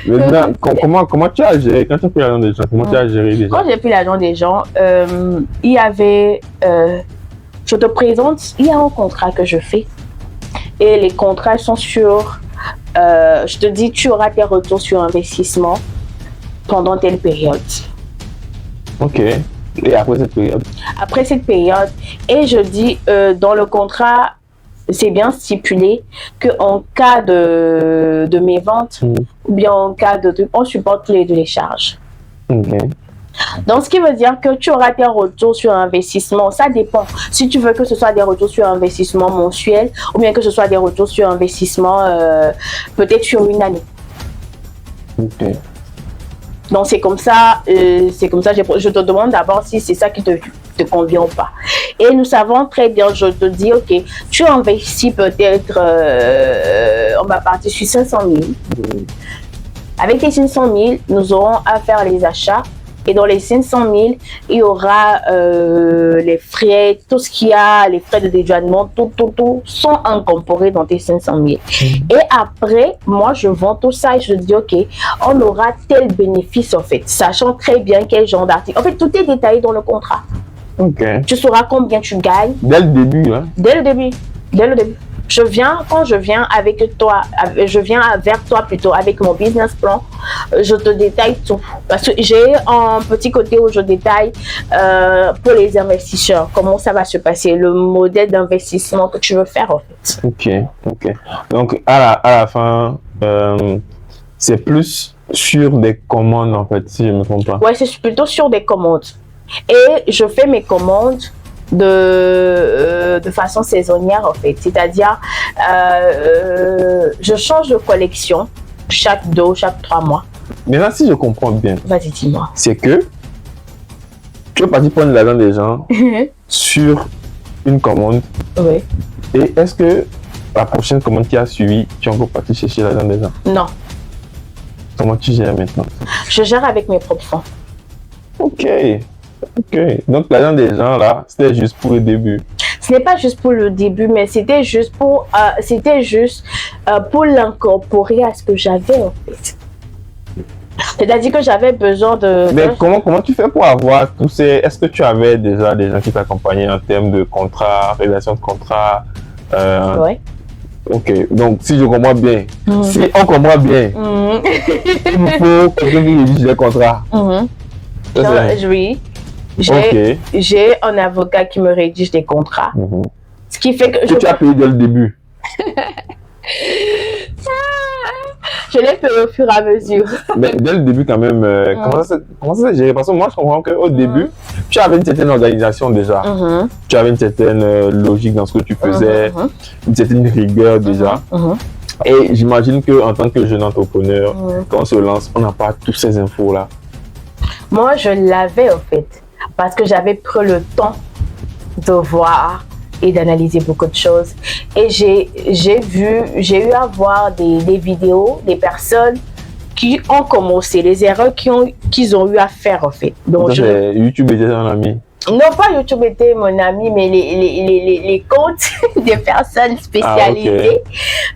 Maintenant, comment tu as géré? Quand tu as pris l'argent des gens, comment tu as géré déjà? Quand j'ai pris l'argent des gens, il y avait... je te présente, il y a un contrat que je fais. Et les contrats sont sur... je te dis, tu auras tes retours sur investissement pendant telle période. Ok. Et après cette période? Après cette période. Et je dis, dans le contrat, c'est bien stipulé qu'en cas de mévente, ou bien en cas de truc, on supporte tous les 2 les charges. Ok. Donc, ce qui veut dire que tu auras tes retours sur investissement. Ça dépend. Si tu veux que ce soit des retours sur investissement mensuel ou bien que ce soit des retours sur investissement peut-être sur une année. Ok. Donc, c'est comme ça. Je te demande d'abord si c'est ça qui te convient ou pas. Et nous savons très bien, je te dis, ok, tu investis peut-être, on va partir sur 500 000. Avec les 500 000, nous aurons à faire les achats Et dans les 500 000, il y aura les frais, tout ce qu'il y a, les frais de dédouanement, tout sont incorporés dans tes 500 000. Et après, moi, je vends tout ça et je dis, OK, on aura tel bénéfice, en fait, sachant très bien quel genre d'article. En fait, tout est détaillé dans le contrat. OK. Tu sauras combien tu gagnes. Dès le début, hein? Dès le début. Quand je viens avec toi, je viens vers toi plutôt avec mon business plan, je te détaille tout. Parce que j'ai un petit côté où je détaille pour les investisseurs, comment ça va se passer, le modèle d'investissement que tu veux faire en fait. Ok. Donc à la fin, c'est plus sur des commandes en fait, si je ne me trompe pas. Ouais, c'est plutôt sur des commandes. Et je fais mes commandes de façon saisonnière en fait, c'est-à-dire je change de collection chaque 2 ou chaque 3 mois. Maintenant, si je comprends bien, vas-y, dis-moi. C'est que tu es parti prendre l'argent des gens sur une commande. Oui. Et est-ce que la prochaine commande qui a suivi, tu es encore parti chercher l'argent des gens? Non. Comment tu gères maintenant? Je gère avec mes propres fonds. Ok. Donc l'argent des gens là, c'était juste pour le début. Ce n'est pas juste pour le début, mais c'était juste pour l'incorporer à ce que j'avais en fait. C'est-à-dire que j'avais besoin de... Mais comment tu fais pour avoir tous ces... Est-ce que tu avais déjà des gens qui t'accompagnaient en termes de contrat, rédaction de contrat? Oui. Ok, donc si je comprends bien, si on comprend bien, il me faut quelqu'un qui rédige les contrats. Oui. J'ai un avocat qui me rédige des contrats. Ce qui fait que tu as payé dès le début. Je l'ai fait au fur et à mesure. Mais dès le début quand même, comment ça s'est géré? Parce que moi je comprends qu'au début, tu avais une certaine organisation déjà. Tu avais une certaine logique dans ce que tu faisais, une certaine rigueur déjà. Et j'imagine qu'en tant que jeune entrepreneur, quand on se lance, on n'a pas toutes ces infos là. Moi je l'avais en fait. Parce que j'avais pris le temps de voir et d'analyser beaucoup de choses. Et j'ai eu à voir des vidéos, des personnes qui ont commencé, les erreurs qu'ils ont eu à faire en fait. Donc YouTube était un ami? Non, pas YouTube était mon ami, mais les comptes des personnes spécialisées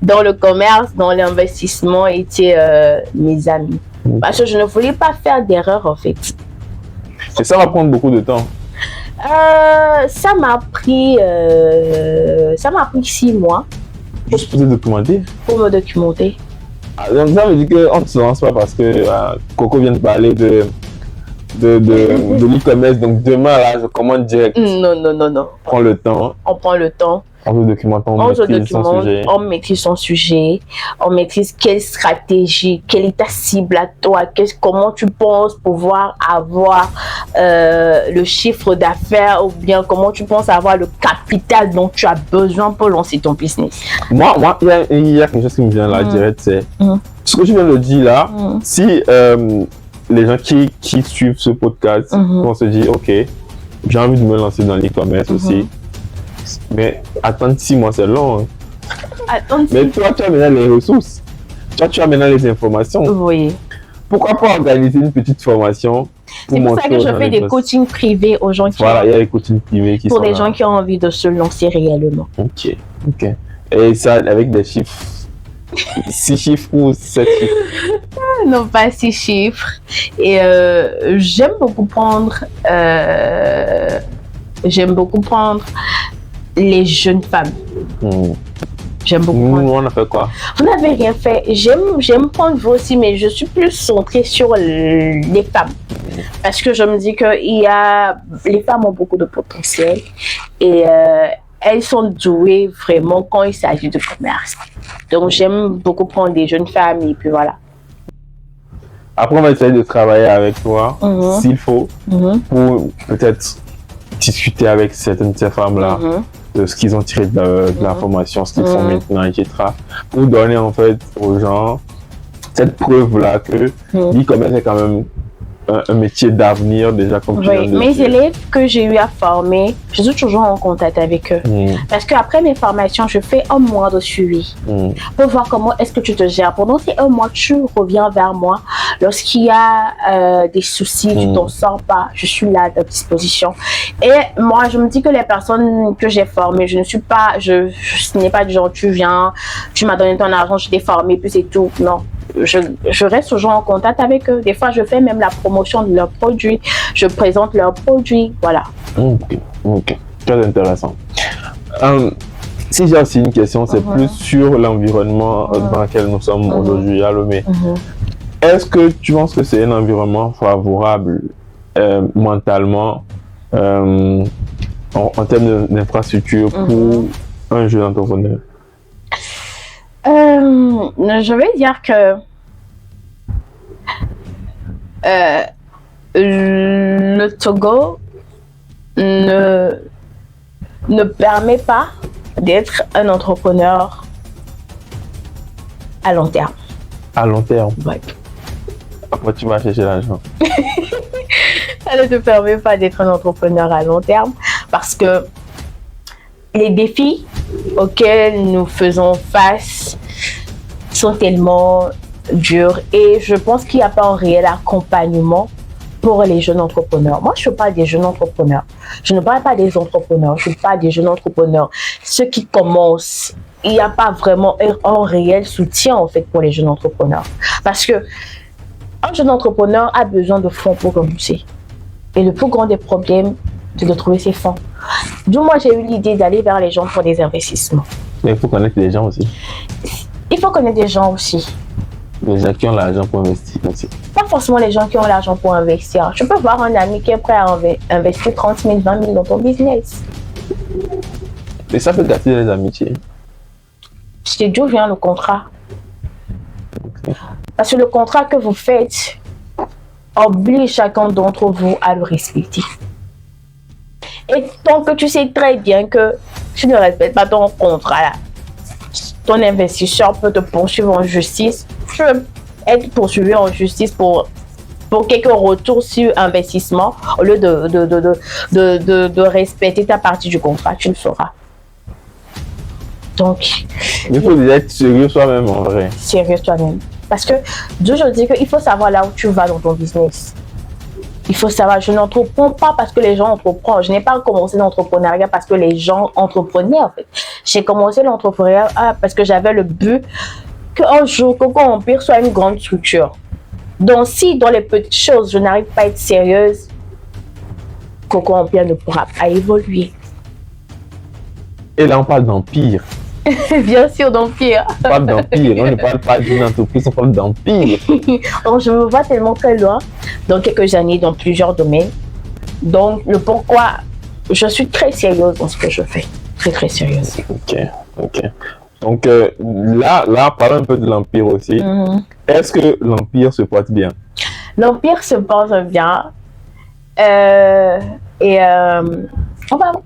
dans le commerce, dans l'investissement étaient mes amis. Parce que je ne voulais pas faire d'erreur en fait. Et ça va prendre beaucoup de temps? Ça m'a pris 6 mois. Juste pour te documenter? Pour me documenter. Donc ça veut dire qu'on ne se lance pas parce que Coco vient de parler de l'e-commerce. Donc demain là, je commande direct. Non. Prends le temps. On prend le temps. On se documente, on maîtrise son sujet, on maîtrise quelle stratégie, quelle est ta cible à toi, comment tu penses pouvoir avoir le chiffre d'affaires ou bien comment tu penses avoir le capital dont tu as besoin pour lancer ton business. Moi, il y a quelque chose qui me vient là direct, c'est ce que tu viens de dire là, si les gens qui suivent ce podcast vont se dire, ok, j'ai envie de me lancer dans l'e-commerce aussi. Mais attendre 6 mois, c'est long. Mais toi, tu as maintenant les ressources. Toi, tu as maintenant les informations. Oui. Pourquoi pas organiser une petite formation? C'est pour ça que je fais des coachings privés aux gens qui il y a des coachings privés qui pour sont des là. gens qui ont envie de se lancer réellement. Ok. Et ça, avec des chiffres 6 chiffres ou 7 chiffres? Non, pas 6 chiffres. Et j'aime beaucoup prendre les jeunes femmes. J'aime beaucoup. Nous, on a fait quoi? Vous n'avez rien fait. J'aime prendre vous aussi, mais je suis plus centrée sur les femmes. Parce que je me dis que les femmes ont beaucoup de potentiel et elles sont douées vraiment quand il s'agit de commerce. Donc, j'aime beaucoup prendre des jeunes femmes et puis voilà. Après, on va essayer de travailler avec toi, s'il faut, pour peut-être discuter avec certaines de ces femmes-là. De ce qu'ils ont tiré de la formation, ce qu'ils font maintenant, etc. Pour donner en fait aux gens cette preuve-là que l'e-commerce est quand même un métier d'avenir déjà comme tu viens de Mes dire. élèves que j'ai eu à former, je suis toujours en contact avec eux. Parce qu'après mes formations, je fais un mois de suivi pour voir comment est-ce que tu te gères. Pendant ces un mois, tu reviens vers moi. Lorsqu'il y a des soucis, tu t'en sors pas, je suis là à ta disposition. Et moi, je me dis que les personnes que j'ai formées, ce n'est pas du genre, tu viens, tu m'as donné ton argent, je t'ai formé, puis c'est tout. Non. Je reste toujours en contact avec eux. Des fois, je fais même la promotion de leurs produits. Je présente leurs produits. Voilà. Ok. Très intéressant. Si j'ai aussi une question, c'est plus sur l'environnement dans lequel nous sommes aujourd'hui à Lomé. Est-ce que tu penses que c'est un environnement favorable mentalement en termes d'infrastructure pour un jeune entrepreneur? Je vais dire que le Togo ne permet pas d'être un entrepreneur à long terme. À long terme? Ouais. Après, tu vas chercher l'argent. Ça ne te permet pas d'être un entrepreneur à long terme parce que les défis auxquels nous faisons face sont tellement durs et je pense qu'il n'y a pas un réel accompagnement pour les jeunes entrepreneurs. Moi, je parle des jeunes entrepreneurs. Je ne parle pas des entrepreneurs, je parle des jeunes entrepreneurs. Ceux qui commencent, il n'y a pas vraiment un réel soutien en fait pour les jeunes entrepreneurs. Parce que un jeune entrepreneur a besoin de fonds pour commencer. Et le plus grand des problèmes, c'est de trouver ces fonds. D'où moi, j'ai eu l'idée d'aller vers les gens pour des investissements. Mais il faut connaître les gens aussi. Il faut connaître des gens aussi. Les gens qui ont l'argent pour investir aussi. Pas forcément les gens qui ont l'argent pour investir. Je peux voir un ami qui est prêt à investir 30 000, 20 000 dans ton business. Et ça peut gâter les amitiés. C'est d'où vient le contrat. Parce que le contrat que vous faites oblige chacun d'entre vous à le respecter. Et tant que tu sais très bien que tu ne respectes pas ton contrat, là, ton investisseur peut te poursuivre en justice. Tu peux être poursuivi en justice pour quelques retours sur investissement au lieu de respecter ta partie du contrat, tu le feras. Donc, il faut être sérieux soi-même en vrai. Sérieux toi-même. Parce que je dis qu'il faut savoir là où tu vas dans ton business. Il faut savoir, je n'entreprends pas parce que les gens entreprennent. Je n'ai pas commencé l'entrepreneuriat parce que les gens entreprenaient en fait. J'ai commencé l'entrepreneuriat parce que j'avais le but qu'un jour, Coco Empire soit une grande structure. Donc si dans les petites choses, je n'arrive pas à être sérieuse, Coco Empire ne pourra pas évoluer. Et là, on parle d'empire. Bien sûr, d'empire. On parle d'empire, on ne parle pas d'une entreprise, on parle d'empire. Donc, je me vois tellement très loin, dans quelques années, dans plusieurs domaines. Donc, le pourquoi, je suis très sérieuse dans ce que je fais. Très, très sérieuse. Ok. Donc, là, parlons un peu de l'empire aussi. Est-ce que l'empire se porte bien? L'empire se porte bien.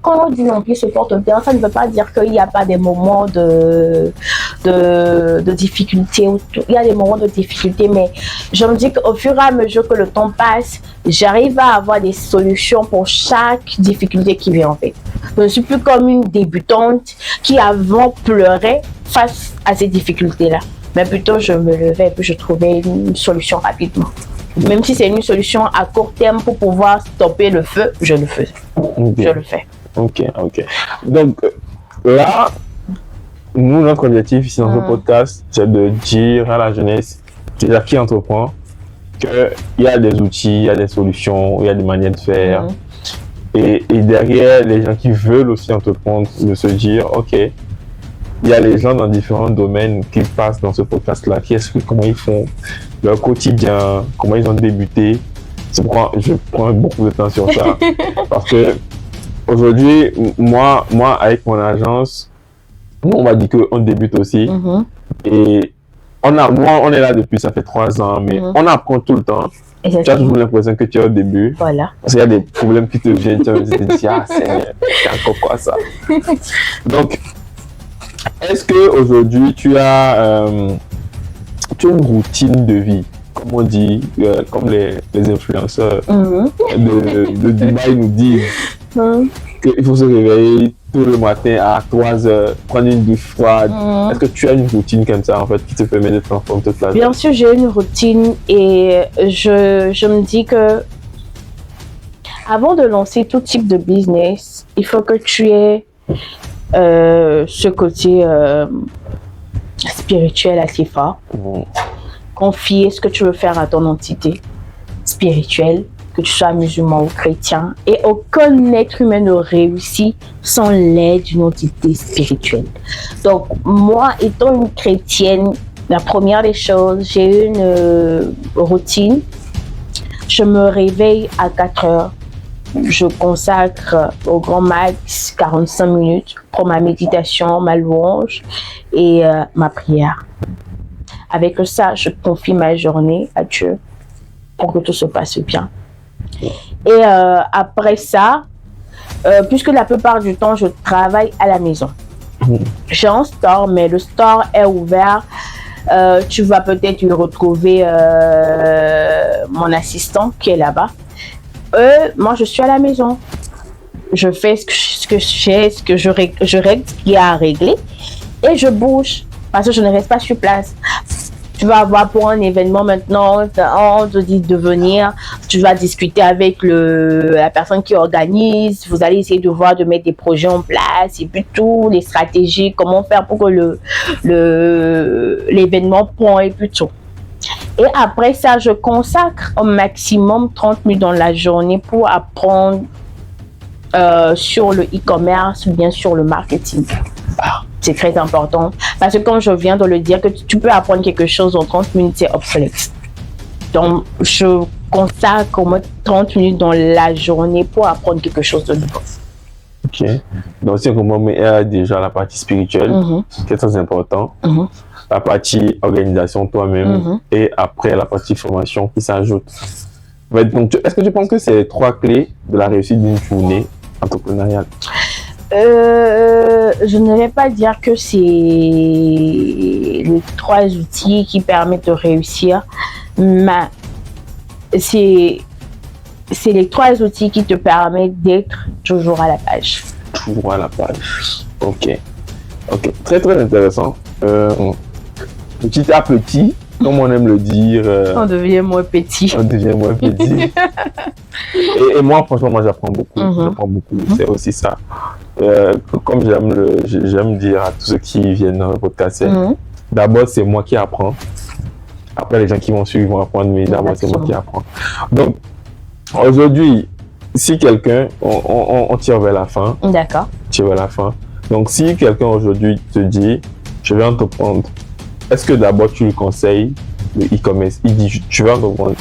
Quand on dit l'empire se porte bien, ça ne veut pas dire qu'il n'y a pas des moments de difficulté. Il y a des moments de difficulté, mais je me dis qu'au fur et à mesure que le temps passe, j'arrive à avoir des solutions pour chaque difficulté qui vient en fait. Je ne suis plus comme une débutante qui avant pleurait face à ces difficultés-là. Mais plutôt je me levais et puis je trouvais une solution rapidement. Même si c'est une solution à court terme pour pouvoir stopper le feu, je le fais. Je le fais. Ok. Donc là, nous, notre objectif ici dans ce podcast, c'est de dire à la jeunesse, déjà qui entreprend, qu'il y a des outils, il y a des solutions, il y a des manières de faire. Et derrière, les gens qui veulent aussi entreprendre, de se dire, ok, il y a les gens dans différents domaines qui passent dans ce podcast-là, comment ils font leur quotidien, comment ils ont débuté. C'est pourquoi je prends beaucoup de temps sur ça. Parce que aujourd'hui, moi, avec mon agence, nous, on va dire qu'on débute aussi. Et on est là depuis, ça fait 3 ans, mais on apprend tout le temps. Tu as toujours l'impression que tu es au début. Voilà. Parce qu'il y a des problèmes qui te viennent, tu te dis, c'est encore quoi ça? Donc, est-ce qu'aujourd'hui, tu as une routine de vie? comme on dit, comme les influenceurs de Dubaï nous disent qu'il faut se réveiller tout le matin à 3 heures, prendre une douche froide. Est-ce que tu as une routine comme ça, en fait, qui te permet d'être en forme toute la journée? Bien sûr, j'ai une routine et je me dis que avant de lancer tout type de business, il faut que tu aies ce côté spirituel assez fort. Confier ce que tu veux faire à ton entité spirituelle, que tu sois musulman ou chrétien. Et aucun être humain ne réussit sans l'aide d'une entité spirituelle. Donc, moi, étant une chrétienne, la première des choses, j'ai une routine. Je me réveille à 4 heures. Je consacre au grand max 45 minutes pour ma méditation, ma louange et ma prière. Avec ça, je confie ma journée à Dieu pour que tout se passe bien. Et après ça, puisque la plupart du temps, je travaille à la maison. J'ai un store, mais le store est ouvert. Tu vas peut-être y retrouver mon assistant qui est là-bas. Moi, je suis à la maison. Je fais ce que je règle ce qu'il y a à régler et je bouge parce que je ne reste pas sur place. Tu vas avoir pour un événement maintenant, on te dit de venir, tu vas discuter avec la personne qui organise, vous allez essayer de voir, de mettre des projets en place et puis tout, les stratégies, comment faire pour que l'événement prend et puis tout. Et après ça, je consacre au maximum 30 minutes dans la journée pour apprendre sur le e-commerce ou bien sur le marketing. C'est très important parce que comme je viens de le dire, que tu peux apprendre quelque chose en 30 minutes, c'est obsolète. Donc, je consacre au moins 30 minutes dans la journée pour apprendre quelque chose de nouveau. Ok. Donc, c'est comme il y a déjà la partie spirituelle, qui est très important. La partie organisation toi-même et après la partie formation qui s'ajoute. Donc, est-ce que tu penses que c'est les 3 clés de la réussite d'une journée entrepreneuriale? Je ne vais pas dire que c'est les 3 outils qui permettent de réussir, mais c'est les 3 outils qui te permettent d'être toujours à la page. Toujours à la page. Ok. Ok. Très, très intéressant. Petit à petit, comme on aime le dire, on devient moins petit. On devient moins petit. et moi, franchement, moi, j'apprends beaucoup. J'apprends beaucoup. C'est aussi ça. Comme j'aime dire à tous ceux qui viennent dans le podcast, d'abord, c'est moi qui apprends. Après, les gens qui vont suivre vont apprendre, mais d'abord, c'est moi qui apprends. Donc, aujourd'hui, si quelqu'un, on tire vers la fin. D'accord. Tire vers la fin. Donc, si quelqu'un aujourd'hui te dit, je vais entreprendre, est-ce que d'abord tu lui conseilles le e-commerce? Il dit, tu vas entreprendre.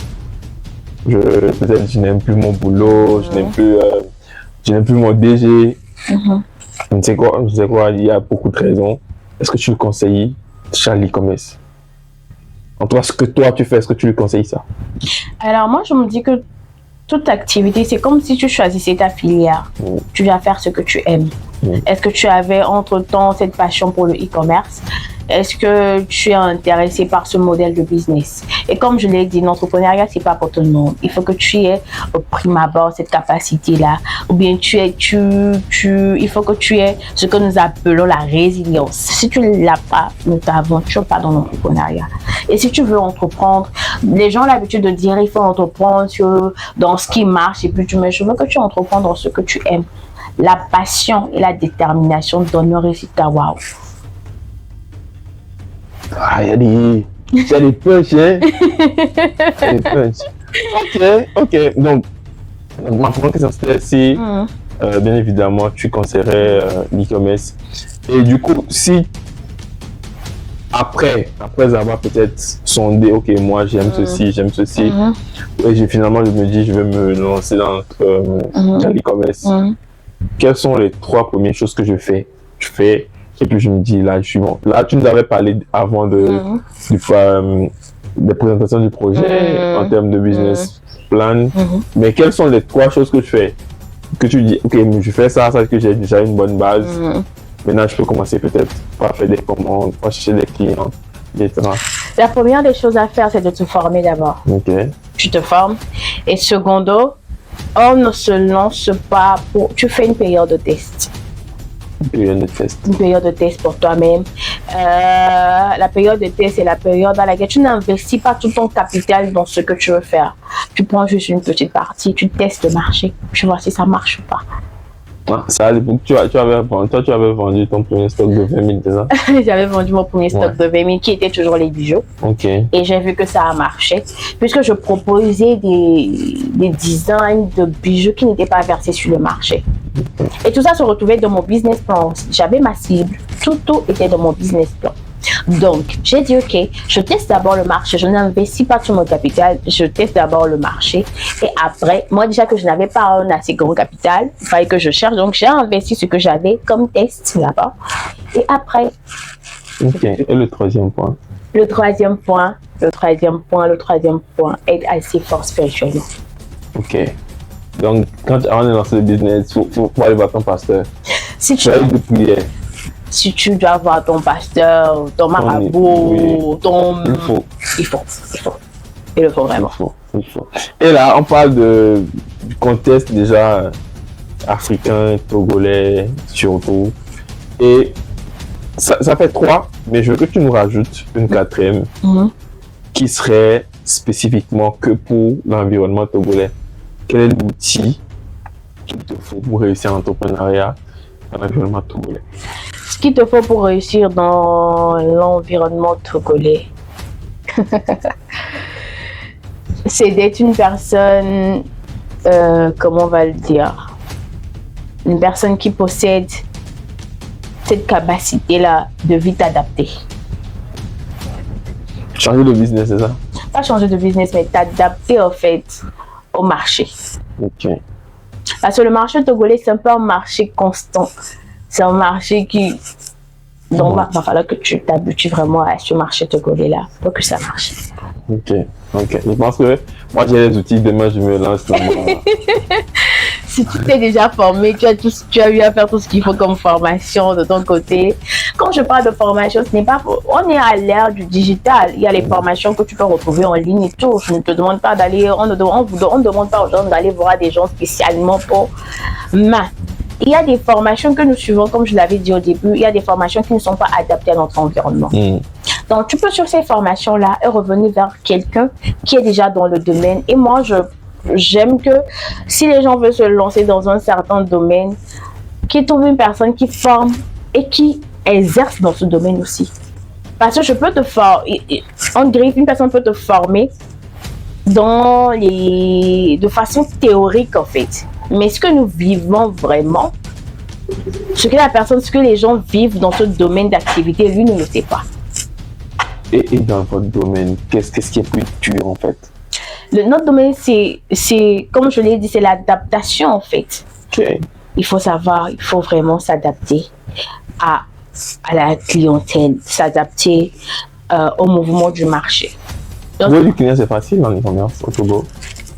Peut-être je n'aime plus mon boulot, je n'aime plus mon DG. Je ne sais quoi, il y a beaucoup de raisons. Est-ce que tu le conseilles sur l'e-commerce? En toi, ce que toi tu fais, est-ce que tu lui conseilles ça? Alors moi, je me dis que toute activité, c'est comme si tu choisissais ta filière. Tu vas faire ce que tu aimes. Est-ce que tu avais entre-temps cette passion pour le e-commerce? Est-ce que tu es intéressé par ce modèle de business? Et comme je l'ai dit, l'entrepreneuriat, c'est pas pour tout le monde. Il faut que tu aies au prime abord cette capacité-là. Ou bien il faut que tu aies ce que nous appelons la résilience. Si tu ne l'as pas, ne t'aventure pas dans l'entrepreneuriat. Et si tu veux entreprendre, les gens ont l'habitude de dire il faut entreprendre dans ce qui marche. Et puis mais je veux que tu entreprennes dans ce que tu aimes. La passion et la détermination donnent un résultat waouh. Ah, il y a des punchs, hein? Il y a des punchs. Ok. Donc, ma première question c'était si, bien évidemment, tu conseillerais l'e-commerce. Et du coup, si après avoir peut-être sondé, ok, moi j'aime ceci, et finalement je me dis, je vais me lancer dans l'e-commerce. Quelles sont les 3 premières choses que je fais? Et puis je me dis, là, je suis bon. Là, tu nous avais parlé avant des présentations du projet en termes de business plan. Mais quelles sont les 3 choses que tu fais? Que tu dis, ok, je fais ça que j'ai déjà une bonne base. Maintenant, je peux commencer peut-être par faire des commandes, par chercher des clients, etc. La première des choses à faire, c'est de te former d'abord. Ok. Tu te formes. Et secondo, on ne se lance pas pour... Tu fais une période de test. Une période de test pour toi-même. La période de test, c'est la période dans laquelle tu n'investis pas tout ton capital dans ce que tu veux faire. Tu prends juste une petite partie, tu testes le marché, tu vois si ça marche ou pas. Ah, ça à l'époque, tu avais vendu ton premier stock de 20 000 déjà. J'avais vendu mon premier stock de 20 000 qui était toujours les bijoux. Ok. Et j'ai vu que ça a marché puisque je proposais des designs de bijoux qui n'étaient pas versés sur le marché. Et tout ça se retrouvait dans mon business plan. J'avais ma cible, tout était dans mon business plan. Donc, j'ai dit, ok, je teste d'abord le marché, je n'investis pas tout mon capital, je teste d'abord le marché. Et après, moi déjà que je n'avais pas un assez gros capital, il fallait que je cherche, donc j'ai investi ce que j'avais comme test là-bas. Et après... Ok, et le troisième point? Le troisième point est assez fort spirituellement. Ok. Donc, quand on est lancé le business, il faut aller voir ton pasteur. Si tu dois voir ton pasteur, ton marabout, Il faut. Il le faut vraiment. Il faut. Et là, on parle du contexte déjà africain, togolais, surtout. Et ça fait 3, mais je veux que tu nous rajoutes une 4e qui serait spécifiquement que pour l'environnement togolais. Quel est l'outil qu'il te faut pour réussir l'entrepreneuriat dans l'environnement togolais? Ce qu'il te faut pour réussir dans l'environnement togolais, c'est d'être une personne, comment on va le dire, une personne qui possède cette capacité-là de vite adapter. Changer de business, c'est ça? Pas changer de business, mais t'adapter en fait au marché. Ok. Parce que le marché togolais, c'est un peu un marché constant. C'est un marché qui... Donc, il va falloir que tu t'habitues vraiment à ce marché togolais-là pour que ça marche. Ok. Je pense que moi, j'ai les outils. Demain, je me lance. Si tu t'es déjà formé, tu as eu à faire tout ce qu'il faut comme formation de ton côté. Quand je parle de formation, ce n'est pas... On est à l'ère du digital. Il y a les formations que tu peux retrouver en ligne et tout. Je ne te demande pas d'aller... On ne demande pas aux gens d'aller voir des gens spécialement pour maths. Il y a des formations que nous suivons, comme je l'avais dit au début, il y a des formations qui ne sont pas adaptées à notre environnement. Donc, tu peux sur ces formations-là et revenir vers quelqu'un qui est déjà dans le domaine. Et moi, j'aime que si les gens veulent se lancer dans un certain domaine, qu'ils trouvent une personne qui forme et qui exerce dans ce domaine aussi. Parce que je peux te former, une personne peut te former de façon théorique en fait. Mais ce que nous vivons vraiment, ce que les gens vivent dans ce domaine d'activité, lui ne le sait pas. Et dans votre domaine, qu'est-ce qui est plus dur en fait? Notre domaine, c'est comme je l'ai dit, c'est l'adaptation en fait. Okay. Il faut vraiment s'adapter à la clientèle, s'adapter au mouvement du marché. Trouver du client, c'est facile dans l'e-commerce au Togo?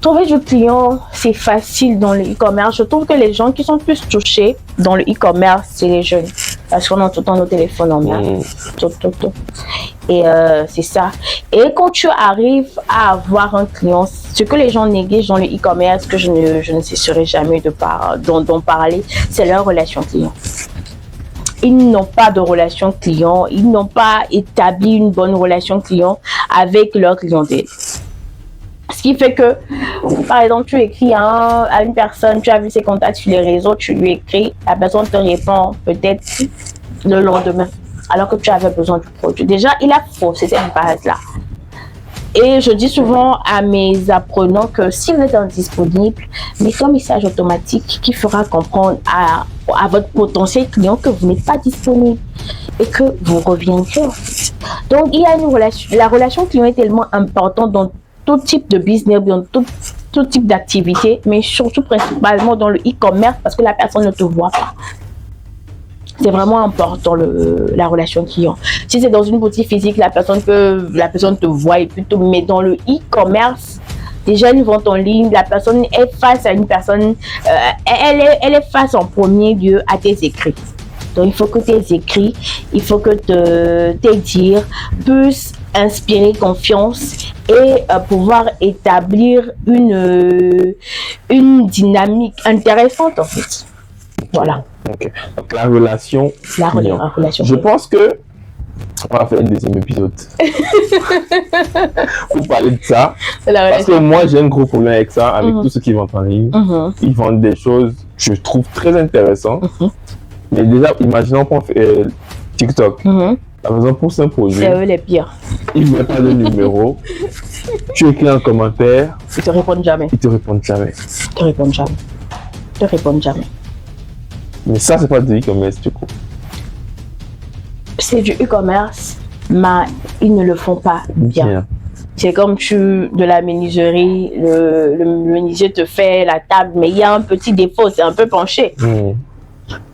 Trouver du client, c'est facile dans le e-commerce. Je trouve que les gens qui sont plus touchés dans le e-commerce, c'est les jeunes. Parce qu'on a tout le temps nos téléphones en main. Et c'est ça. Et quand tu arrives à avoir un client, ce que les gens négligent dans le e-commerce, que je ne cesserai jamais d'en parler, c'est leur relation client. Ils n'ont pas de relation client, ils n'ont pas établi une bonne relation client avec leur clientèle. Ce qui fait que, par exemple, tu écris à une personne, tu as vu ses contacts sur les réseaux, tu lui écris, la personne te répond peut-être le lendemain, alors que tu avais besoin du produit. Déjà, il a faussé cette base-là. Et je dis souvent à mes apprenants que si vous êtes indisponible, mettez un message automatique qui fera comprendre à votre potentiel client que vous n'êtes pas disponible et que vous reviendrez. Donc, il y a la relation client est tellement importante dans tout type de business, dans tout type d'activité, mais surtout principalement dans le e-commerce parce que la personne ne te voit pas. C'est vraiment important la relation client. Si c'est dans une boutique physique, la personne te voit et plutôt, mais dans le e-commerce, déjà une vente en ligne, la personne est face à une personne, elle est face en premier lieu à tes écrits. Donc il faut que tes écrits, il faut que tes dires puissent inspirer confiance et pouvoir établir une dynamique intéressante en fait. Voilà. Ok. Donc la relation. La relation. Je pense que on va faire un deuxième épisode pour parler de ça. Parce que moi, j'ai un gros problème avec ça, avec tous ceux qui vendent en ligne. Ils vendent des choses que je trouve très intéressantes. Mais déjà, imaginons qu'on fait TikTok. Par exemple, pour ce projet, c'est eux les pires. Ils ne mettent pas de numéro. Tu écris un commentaire. Ils te répondent jamais. Ils te répondent jamais. Ils te répondent jamais. Ils te répondent jamais. Mais ça, c'est pas du e-commerce, du coup. C'est du e-commerce, mais ils ne le font pas bien. C'est comme de la menuiserie, le menuisier te fait la table, mais il y a un petit défaut, c'est un peu penché.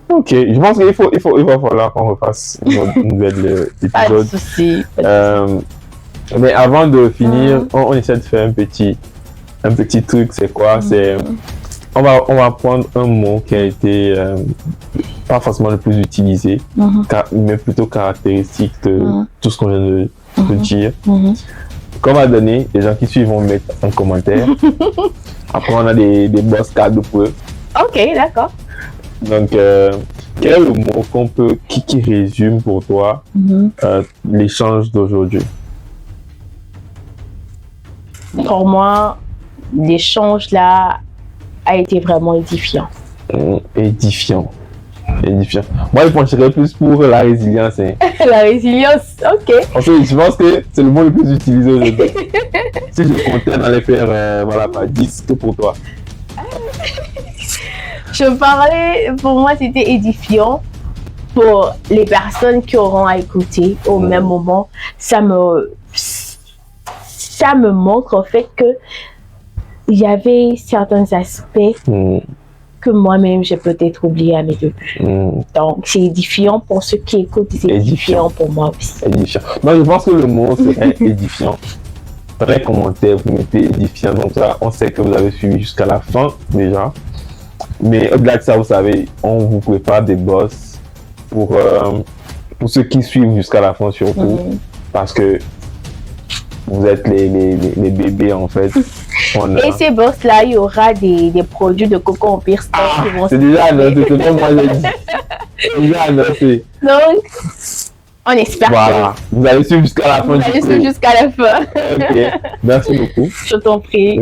Ok, je pense qu'il va falloir qu'on refasse une nouvelle épisode. Pas de souci. Mais avant de finir, on essaie de faire un petit truc. C'est quoi? On va prendre un mot qui a été pas forcément le plus utilisé, mais plutôt caractéristique de tout ce qu'on vient de dire. Qu'on va donner, les gens qui suivent vont mettre en commentaire. Après, on a des boss cadeaux pour eux. Ok, d'accord. Donc, quel est le mot qui résume pour toi l'échange d'aujourd'hui? Pour moi, l'échange là a été vraiment édifiant. Édifiant. Moi, je pencherais plus pour la résilience. La résilience, ok. En fait, je pense que c'est le mot le plus utilisé aujourd'hui. Si je comptais dans les faire, voilà, pas 10 que pour toi. Pour moi, c'était édifiant. Pour les personnes qui auront à écouter au même moment, ça me montre en fait que il y avait certains aspects que moi-même j'ai peut-être oublié à mes débuts. Donc c'est édifiant pour ceux qui écoutent, c'est édifiant pour moi aussi. Édifiant. Moi je pense que le mot serait édifiant. Dans les commentaires, vous mettez édifiant, donc ça, on sait que vous avez suivi jusqu'à la fin déjà. Mais au-delà de ça, vous savez, on vous prépare des boss pour ceux qui suivent jusqu'à la fin surtout, parce que vous êtes les bébés en fait. Et ces boss-là, il y aura des produits de Coco Empire Store qui vont c'est déjà annoncé, c'est pas moi j'ai dit. C'est déjà annoncé. Donc, on espère voilà. Vous allez suivre jusqu'à la fin. Vous allez suivre jusqu'à la fin. Ok, merci beaucoup. Je t'en prie.